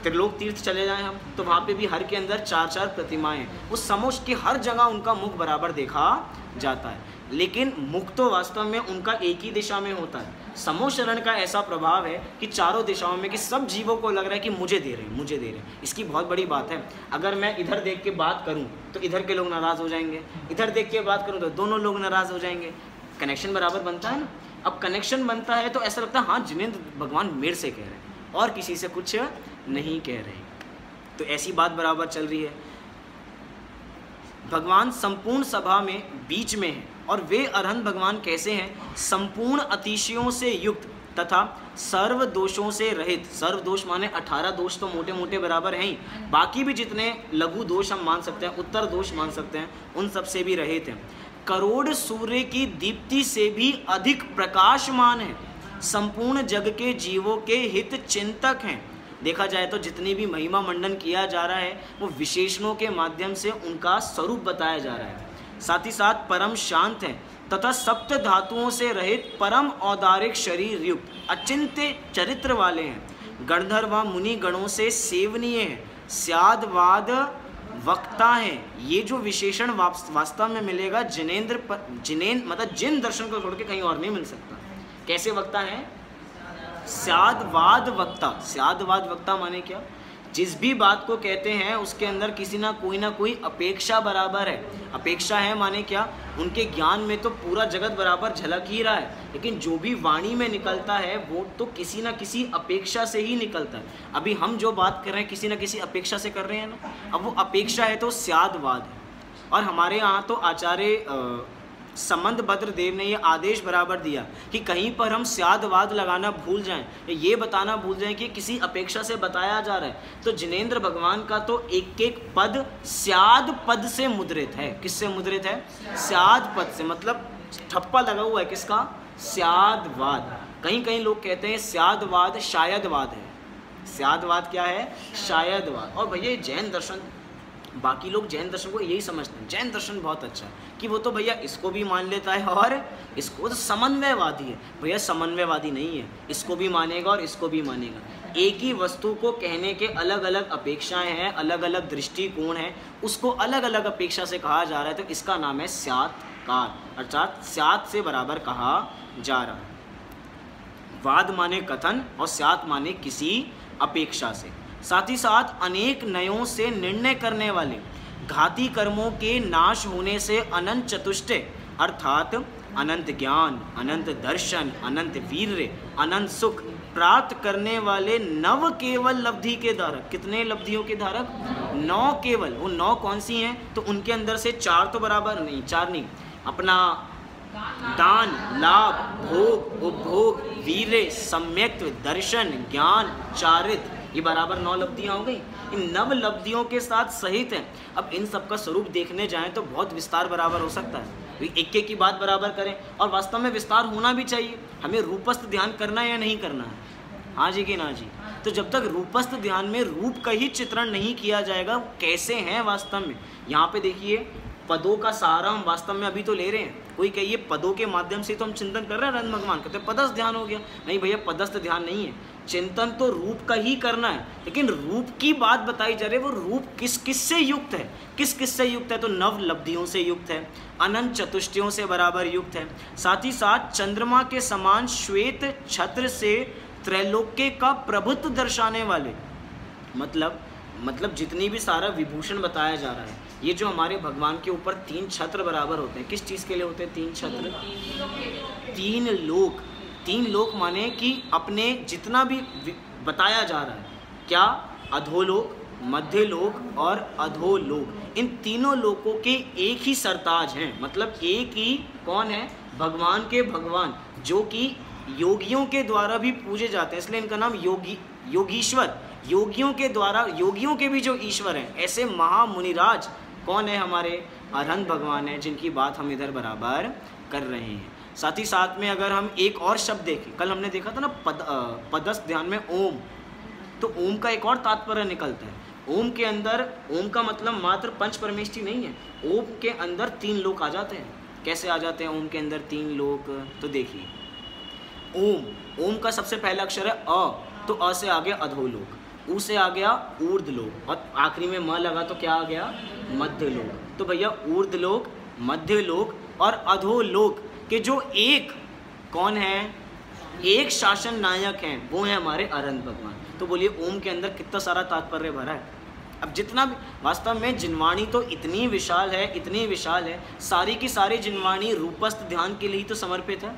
त्रिलोक तीर्थ चले जाएं हम, तो वहाँ पे भी हर के अंदर 4-4 प्रतिमाएं हैं। उस समूह की हर जगह उनका मुख बराबर देखा जाता है, लेकिन मुख तो वास्तव में उनका एक ही दिशा में होता है। समूह शरण का ऐसा प्रभाव है कि चारों दिशाओं में, कि सब जीवों को लग रहा है कि मुझे दे रहे हैं, मुझे दे रहे हैं। इसकी बहुत बड़ी बात है। अगर मैं इधर देख के बात करूं तो इधर के लोग नाराज़ हो जाएंगे, इधर देख के बात करूं तो दोनों लोग नाराज़ हो जाएंगे। कनेक्शन बराबर बनता है ना। अब कनेक्शन बनता है तो ऐसा लगता है हाँ जिनेंद्र भगवान मेरे से कह रहे हैं और किसी से कुछ नहीं कह रहे। तो ऐसी बात बराबर चल रही है। भगवान संपूर्ण सभा में बीच में है और वे अरहंत भगवान कैसे हैं? संपूर्ण अतिशयों से युक्त तथा सर्व दोषों से रहित। सर्व दोष माने 18 दोष तो मोटे मोटे बराबर हैं ही, बाकी भी जितने लघु दोष हम मान सकते हैं, उत्तर दोष मान सकते हैं, उन सब से भी रहित हैं। करोड़ सूर्य की दीप्ति से भी अधिक प्रकाशमान है। संपूर्ण जग के जीवों के हित चिंतक हैं। देखा जाए तो जितनी भी महिमा मंडन किया जा रहा है वो विशेषणों के माध्यम से उनका स्वरूप बताया जा रहा है। साथ ही साथ परम शांत है तथा सप्त धातुओं से रहित परम औदारिक शरीर युक्त अचिंत्य चरित्र वाले हैं। गणधर व मुनि गणों से सेवनीय है, स्यादवाद वक्ता है। ये जो विशेषण वास्तव में मिलेगा जिनेन्द्र मतलब जिन दर्शन को छोड़ के कहीं और नहीं मिल सकता। कैसे वक्ता है? स्यादवाद वक्ता। स्यादवाद वक्ता माने क्या? जिस भी बात को कहते हैं उसके अंदर किसी ना कोई अपेक्षा बराबर है। अपेक्षा है माने क्या? उनके ज्ञान में तो पूरा जगत बराबर झलक ही रहा है, लेकिन जो भी वाणी में निकलता है वो तो किसी ना किसी अपेक्षा से ही निकलता है। अभी हम जो बात कर रहे हैं किसी ना किसी अपेक्षा से कर रहे हैं ना। अब वो अपेक्षा है तो स्यादवाद है। और हमारे यहाँ तो आचार्य संबंध भद्र देव ने ये आदेश बराबर दिया कि कहीं पर हम स्यादवाद लगाना भूल जाएं, ये बताना भूल जाएं कि किसी अपेक्षा से बताया जा रहा है। तो जिनेंद्र भगवान का तो एक एक पद स्याद पद से मुद्रित है। किससे मुद्रित है? स्याद पद से, मतलब ठप्पा लगा हुआ है किसका? स्यादवाद। कहीं कहीं लोग कहते हैं स्यादवाद शायदवाद है। स्यादवाद क्या है? शायदवाद। और भैया जैन दर्शन, बाकी लोग जैन दर्शन को यही समझते हैं, जैन दर्शन बहुत अच्छा है कि वो तो भैया इसको भी मान लेता है और इसको, तो समन्वयवादी है। भैया समन्वयवादी नहीं है, इसको भी मानेगा और इसको भी मानेगा। एक ही वस्तु को कहने के अलग अलग अपेक्षाएं हैं, अलग अलग दृष्टिकोण हैं, उसको अलग अलग अपेक्षा से कहा जा रहा है, तो इसका नाम है स्यात्कार, अर्थात स्यात् से बराबर कहा जा रहा है। वाद माने कथन और स्यात् माने किसी अपेक्षा से। साथ ही साथ अनेक नयों से निर्णय करने वाले, घाती कर्मों के नाश होने से अनंत चतुष्टय अर्थात अनंत ज्ञान, अनंत दर्शन, अनंत वीर्य, अनंत सुख प्राप्त करने वाले नव केवल लब्धि के धारक। कितने लब्धियों के धारक? 9 केवल। वो 9 कौन सी हैं? तो उनके अंदर से 4 तो बराबर नहीं, 4 नहीं, अपना दान, लाभ, भोग, उपभोग, वीर्य, सम्यक्त्व, दर्शन, ज्ञान, चारित्र, ये बराबर 9 लब्धियाँ हो गई। इन 9 लब्धियों के साथ सहित है। अब इन सब का स्वरूप देखने जाएं तो बहुत विस्तार बराबर हो सकता है, एक एक की बात बराबर करें, और वास्तव में विस्तार होना भी चाहिए। हमें रूपस्थ ध्यान करना है या नहीं करना है? हाँ जी कि ना जी? तो जब तक रूपस्थ ध्यान में रूप का ही चित्रण नहीं किया जाएगा कैसे हैं वास्तव में। यहाँ पे देखिए पदों का सहारा हम वास्तव में अभी तो ले रहे हैं। कोई कहिए पदों के माध्यम से तो हम चिंतन कर रहे हैं रंग भगवान, कहते हैं पदस्थ ध्यान हो गया। नहीं भैया, पदस्थ ध्यान नहीं है, चिंतन तो रूप का ही करना है, लेकिन रूप की बात बताई जा रही है। वो रूप किस किस से युक्त है? किस किस से युक्त है? तो 9 लब्धियों से युक्त है, अनंत चतुष्टयों से बराबर युक्त है। साथ ही साथ चंद्रमा के समान श्वेत छत्र से त्रैलोक्य का प्रभुत्व दर्शाने वाले, मतलब जितनी भी सारा विभूषण बताया जा रहा है, ये जो हमारे भगवान के ऊपर 3 छत्र बराबर होते हैं, किस चीज़ के लिए होते हैं 3 छत्र? 3 लोक। 3 लोक माने कि अपने जितना भी बताया जा रहा है, क्या? अधोलोक, मध्य लोक और अधोलोक। इन तीनों लोकों के एक ही सरताज हैं, मतलब एक ही कौन है? भगवान के भगवान, जो कि योगियों के द्वारा भी पूजे जाते हैं, इसलिए इनका नाम योगीश्वर। योगियों के द्वारा, योगियों के भी जो ईश्वर हैं, ऐसे महामुनिराज कौन है? हमारे अरहंत भगवान हैं, जिनकी बात हम इधर बराबर कर रहे हैं। साथ ही साथ में अगर हम एक और शब्द देखें, कल हमने देखा था ना पदस्थ ध्यान में ओम, तो ओम का एक और तात्पर्य निकलता है। ओम के अंदर, ओम का मतलब मात्र पंच परमेष्टि नहीं है, ओम के अंदर 3 लोक आ जाते हैं। कैसे आ जाते हैं ओम के अंदर 3 लोक? तो देखिए ओम का सबसे पहला अक्षर है अ, तो अ से आ गया अधोलोक, ऊ से आ गया ऊर्ध्वलोक, और आखिरी में म लगा तो क्या आ गया? मध्यलोक। तो भैया ऊर्ध्वलोक, मध्यलोक और अधोलोक के जो एक कौन है? एक शासन नायक हैं, वो है हमारे अरहंत भगवान। तो बोलिए ओम के अंदर कितना सारा तात्पर्य भरा है। अब जितना भी वास्तव में जिनवाणी तो इतनी विशाल है, इतनी विशाल है, सारी की सारी जिनवाणी रूपस्थ ध्यान के लिए ही तो समर्पित है,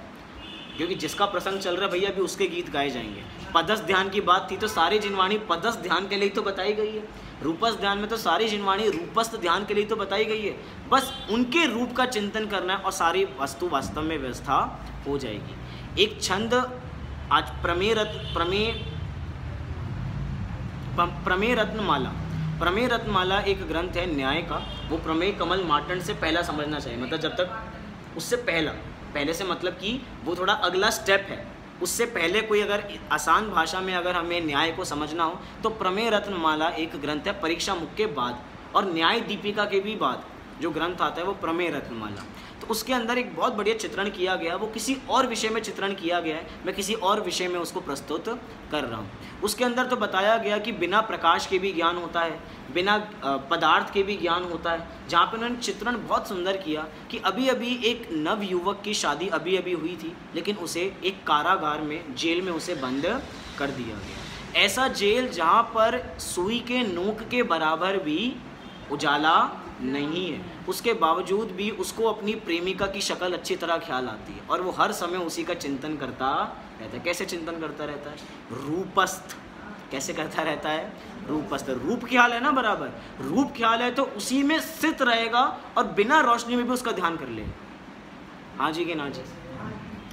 क्योंकि जिसका प्रसंग चल रहा है भैया अभी उसके गीत गाए जाएंगे। पदस्थ ध्यान की बात थी तो सारी जिनवाणी पदस्थ ध्यान के लिए तो बताई गई है, रूपस्थ ध्यान में तो सारी जिनवाणी रूपस्थ ध्यान के लिए तो बताई गई है। बस उनके रूप का चिंतन करना है और सारी वस्तु वास्तव में व्यवस्था हो जाएगी। एक छंद आज प्रमेय रत्नमाला एक ग्रंथ है न्याय का, वो प्रमेय कमल माटन से पहला समझना चाहिए, मतलब जब तक उससे पहले से मतलब कि वो थोड़ा अगला स्टेप है, उससे पहले कोई अगर आसान भाषा में अगर हमें न्याय को समझना हो तो प्रमेय रत्नमाला एक ग्रंथ है परीक्षा मुख के बाद, और न्याय दीपिका के भी बाद जो ग्रंथ आता है वो प्रमेय रत्नमाला। तो उसके अंदर एक बहुत बढ़िया चित्रण किया गया, वो किसी और विषय में चित्रण किया गया है, मैं किसी और विषय में उसको प्रस्तुत कर रहा हूँ। उसके अंदर तो बताया गया कि बिना प्रकाश के भी ज्ञान होता है, बिना पदार्थ के भी ज्ञान होता है, जहाँ पे उन्होंने चित्रण बहुत सुंदर किया कि अभी अभी एक नव युवक की शादी अभी अभी हुई थी, लेकिन उसे एक कारागार में, जेल में उसे बंद कर दिया गया। ऐसा जेल जहाँ पर सुई के नोक के बराबर भी उजाला नहीं है, उसके बावजूद भी उसको अपनी प्रेमिका की शक्ल अच्छी तरह ख्याल आती है और वो हर समय उसी का चिंतन करता रहता है। कैसे चिंतन करता रहता है? रूपस्थ। कैसे करता रहता है? रूपस्थ। रूप ख्याल है ना बराबर, रूप ख्याल है तो उसी में स्थित रहेगा और बिना रोशनी में भी उसका ध्यान कर लेगा। हाँ जी कि ना जी?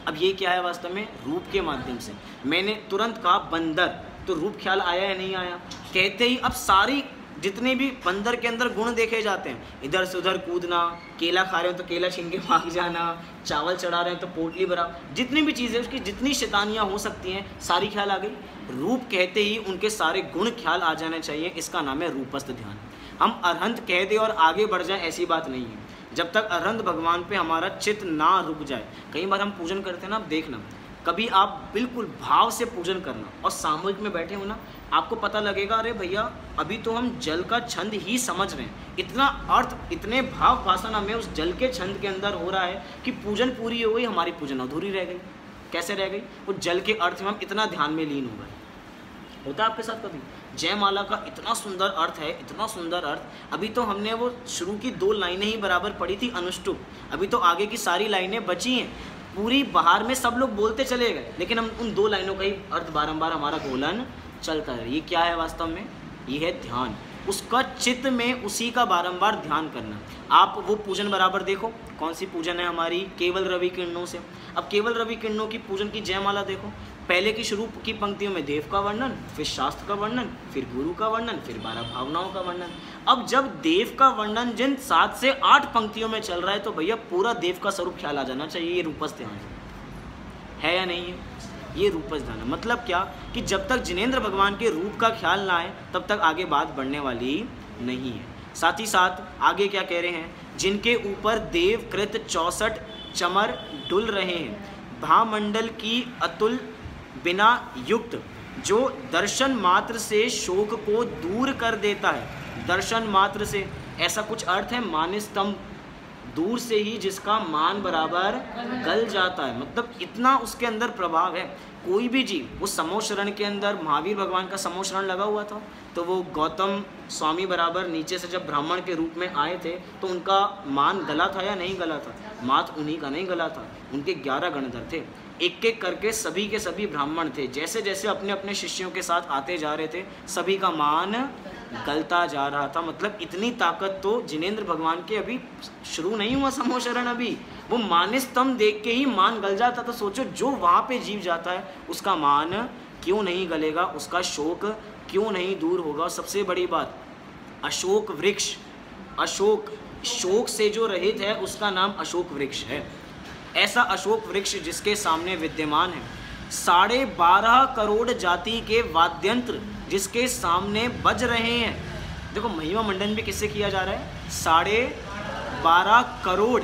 अब ये क्या है वास्तव में? रूप के माध्यम से। मैंने तुरंत कहा बंदर, तो रूप ख्याल आया या नहीं आया? कहते ही अब सारी जितने भी बंदर के अंदर गुण देखे जाते हैं, इधर से उधर कूदना, केला खा रहे हो तो केला छीन के भाग जाना, चावल चढ़ा रहे हैं तो पोटली भरा, जितनी भी चीज़ें उसकी जितनी शैतानियाँ हो सकती हैं सारी ख्याल आ गई। रूप कहते ही उनके सारे गुण ख्याल आ जाने चाहिए, इसका नाम है रूपस्थ ध्यान। हम अरहंत कह दे और आगे बढ़ जाए ऐसी बात नहीं है। जब तक अरहंत भगवान पे हमारा चित्त ना रुक जाए, कई बार हम पूजन करते हैं ना, आप देखना, कभी आप बिल्कुल भाव से पूजन करना और सामूहिक में बैठे हो ना, आपको पता लगेगा अरे भैया अभी तो हम जल का छंद ही समझ रहे हैं, इतना अर्थ, इतने भाव भाषण हमें उस जल के छंद के अंदर हो रहा है कि पूजन पूरी हो गई, हमारी पूजन अधूरी रह गई। कैसे रह गई? वो जल के अर्थ में हम इतना ध्यान में लीन हो गए। होता है आपके साथ कभी? जयमाला का इतना सुंदर अर्थ है, इतना सुंदर अर्थ। अभी तो हमने वो शुरू की 2 लाइनें ही बराबर पढ़ी थी अनुष्टुप, अभी तो आगे की सारी लाइनें बची हैं। पूरी बाहर में सब लोग बोलते चले गए, लेकिन हम उन 2 लाइनों का ही अर्थ बारंबार हमारा घोलन चलता है। ये क्या है वास्तव में? ये है ध्यान, उसका चित्त में उसी का बारंबार ध्यान करना। आप वो पूजन बराबर देखो, कौन सी पूजन है हमारी? केवल रवि किरणों से। अब केवल रवि किरणों की पूजन की जयमाला देखो, पहले की शुरू की पंक्तियों में देव का वर्णन, फिर शास्त्र का वर्णन, फिर गुरु का वर्णन, फिर 12 भावनाओं का वर्णन। अब जब देव का वर्णन जिन 7 से 8 पंक्तियों में चल रहा है तो भैया पूरा देव का स्वरूप ख्याल आ जाना चाहिए। ये रूपस्थ ध्यान है या नहीं है? ये रूपस्थ ध्यान। मतलब क्या कि जब तक जिनेंद्र भगवान के रूप का ख्याल ना आए तब तक आगे बात बढ़ने वाली नहीं है। साथ ही साथ आगे क्या कह रहे हैं? जिनके ऊपर देव कृत 64 चमर डुल रहे हैं, भामंडल की अतुल बिना युक्त, जो दर्शन मात्र से शोक को दूर कर देता है। दर्शन मात्र से ऐसा कुछ अर्थ है, मानस्तंभ, दूर से ही जिसका मान बराबर गल जाता है, मतलब इतना उसके अंदर प्रभाव है। कोई भी जीव, वो समोशरण के अंदर महावीर भगवान का समोशरण लगा हुआ था, तो वो गौतम स्वामी बराबर नीचे से जब ब्राह्मण के रूप में आए थे तो उनका मान गला था या नहीं गला था? मात उन्हीं का नहीं गला था, उनके 11 गणधर थे, एक एक करके सभी के सभी ब्राह्मण थे। जैसे जैसे अपने अपने शिष्यों के साथ आते जा रहे थे सभी का मान गलता जा रहा था। मतलब इतनी ताकत तो जिनेंद्र भगवान के अभी शुरू नहीं हुआ समोशरण, अभी वो मानस्तंभ देख के ही मान गल जाता। तो सोचो जो वहाँ पे जीव जाता है उसका मान क्यों नहीं गलेगा, उसका शोक क्यों नहीं दूर होगा। सबसे बड़ी बात, अशोक वृक्ष, अशोक शोक से जो रहित है उसका नाम अशोक वृक्ष है। ऐसा अशोक वृक्ष जिसके सामने विद्यमान है 12.5 करोड़ जाति के वाद्यंत्र जिसके सामने बज रहे हैं। देखो महिमा मंडन भी किससे किया जा रहा है? 12.5 करोड़।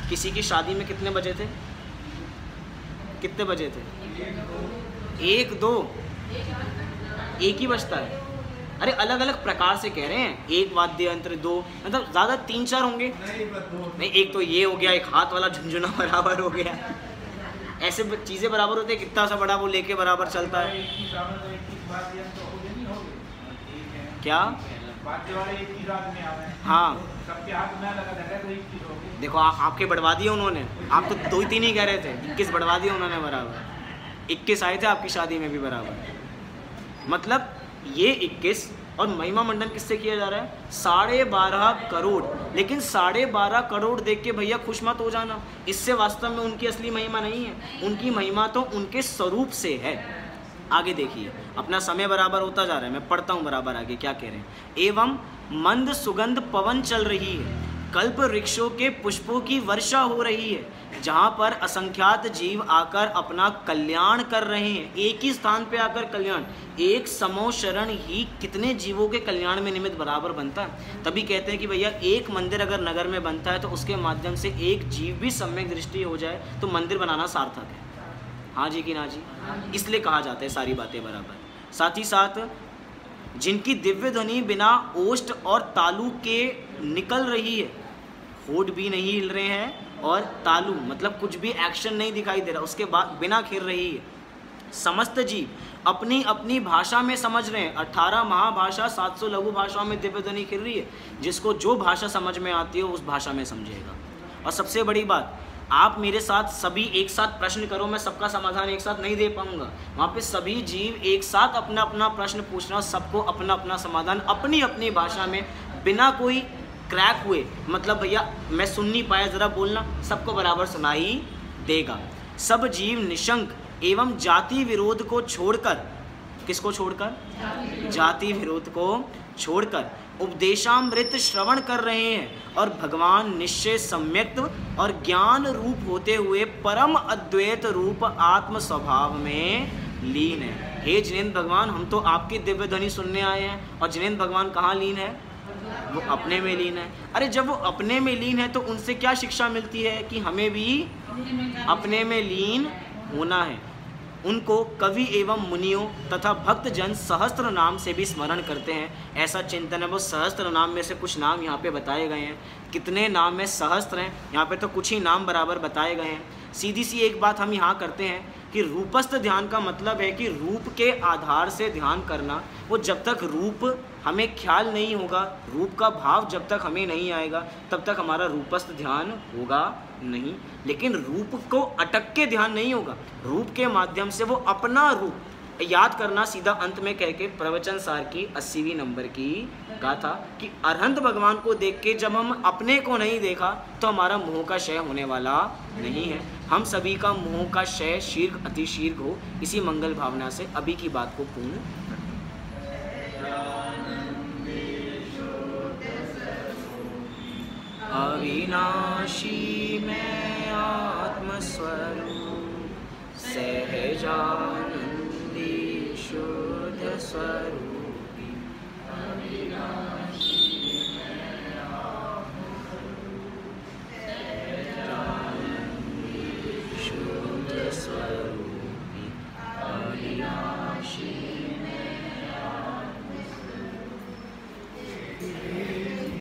किसी की शादी में कितने बजे थे? कितने बजे थे? 1 2 एक ही बजता है। अरे अलग अलग प्रकार से कह रहे हैं, एक वाद्य यंत्र 2, मतलब ज़्यादा 3-4 होंगे। नहीं, एक तो ये हो गया, एक हाथ वाला झुंझुना बराबर हो गया। ऐसे चीज़ें बराबर होते हैं, कितना सा बड़ा वो लेके बराबर चलता है। क्या? हाँ देखो आपके बढ़वा दिए उन्होंने, आप तो 2-3 ही कह रहे थे, 21 बढ़वा दिए उन्होंने बराबर। 21 आए थे आपकी शादी में भी बराबर। मतलब ये 21 और महिमा मंडन किससे किया जा रहा है? 12.5 करोड़। लेकिन 12.5 करोड़ देख के भैया खुश मत हो जाना, इससे वास्तव में उनकी असली महिमा नहीं है। उनकी महिमा तो उनके स्वरूप से है। आगे देखिए, अपना समय बराबर होता जा रहा है, मैं पढ़ता हूँ बराबर आगे क्या कह रहे हैं। एवं मंद सुगंध पवन चल रही है, कल्प वृक्षों के पुष्पों की वर्षा हो रही है, जहाँ पर असंख्यात जीव आकर अपना कल्याण कर रहे हैं। एक ही स्थान पे आकर कल्याण, एक समो शरण ही कितने जीवों के कल्याण में निमित्त बराबर बनता है। तभी कहते हैं कि भैया एक मंदिर अगर नगर में बनता है तो उसके माध्यम से एक जीव भी सम्यक दृष्टि हो जाए तो मंदिर बनाना सार्थक है। हाँ जी कि ना जी? इसलिए कहा जाता है सारी बातें बराबर। साथ ही साथ जिनकी दिव्य ध्वनि बिना ओष्ठ और तालु के निकल रही है, होठ भी नहीं हिल रहे हैं और तालु मतलब कुछ भी एक्शन नहीं दिखाई दे रहा, उसके बाद बिना खिल रही है। समस्त जीव अपनी अपनी भाषा में समझ रहे हैं। 18 महाभाषा 700 लघु भाषाओं में दिव्य ध्वनि खिल रही है। जिसको जो भाषा समझ में आती है उस भाषा में समझेगा। और सबसे बड़ी बात, आप मेरे साथ सभी एक साथ प्रश्न करो, मैं सबका समाधान एक साथ नहीं दे पाऊंगा। वहाँ पे सभी जीव एक साथ अपना अपना प्रश्न पूछना, सबको अपना अपना समाधान अपनी अपनी भाषा में बिना कोई क्रैक हुए, मतलब भैया मैं सुन नहीं पाया ज़रा बोलना, सबको बराबर सुनाई देगा। सब जीव निशंक एवं जाति विरोध को छोड़कर, किसको छोड़कर? जाति विरोध को छोड़कर उपदेशामृत श्रवण कर रहे हैं और भगवान निश्चय सम्यक्त और ज्ञान रूप होते हुए परम अद्वैत रूप आत्म स्वभाव में लीन है। हे जिनेंद्र भगवान, हम तो आपकी दिव्य ध्वनि सुनने आए हैं। और जिनेंद्र भगवान कहाँ लीन है? वो अपने में लीन है। अरे जब वो अपने में लीन है तो उनसे क्या शिक्षा मिलती है कि हमें भी अपने में लीन होना है। उनको कवि एवं मुनियों तथा भक्तजन सहस्त्र नाम से भी स्मरण करते हैं, ऐसा चिंतन है। वो सहस्त्र नाम में से कुछ नाम यहाँ पे बताए गए हैं। कितने नाम में सहस्त्र हैं? यहाँ पे तो कुछ ही नाम बराबर बताए गए हैं। सीधी सी एक बात हम यहाँ करते हैं कि रूपस्थ ध्यान का मतलब है कि रूप के आधार से ध्यान करना। वो जब तक रूप हमें ख्याल नहीं होगा, रूप का भाव जब तक हमें नहीं आएगा, तब तक हमारा रूपस्थ ध्यान होगा नहीं। लेकिन रूप को अटक के ध्यान नहीं होगा, रूप के माध्यम से वो अपना रूप याद करना। सीधा अंत में कह के प्रवचन सार की 80वीं नंबर की गाथा कि अरहंत भगवान को देख के जब हम अपने को नहीं देखा तो हमारा मोह का क्षय होने वाला नहीं है। हम सभी का मोह का क्षय शीघ्र अतिशीघ्र हो, इसी मंगल भावना से अभी की बात को पूर्ण अविनाशी मैं आत्मस्वरूप सहजानंदी शुद्ध स्वरूपी अविनाशी।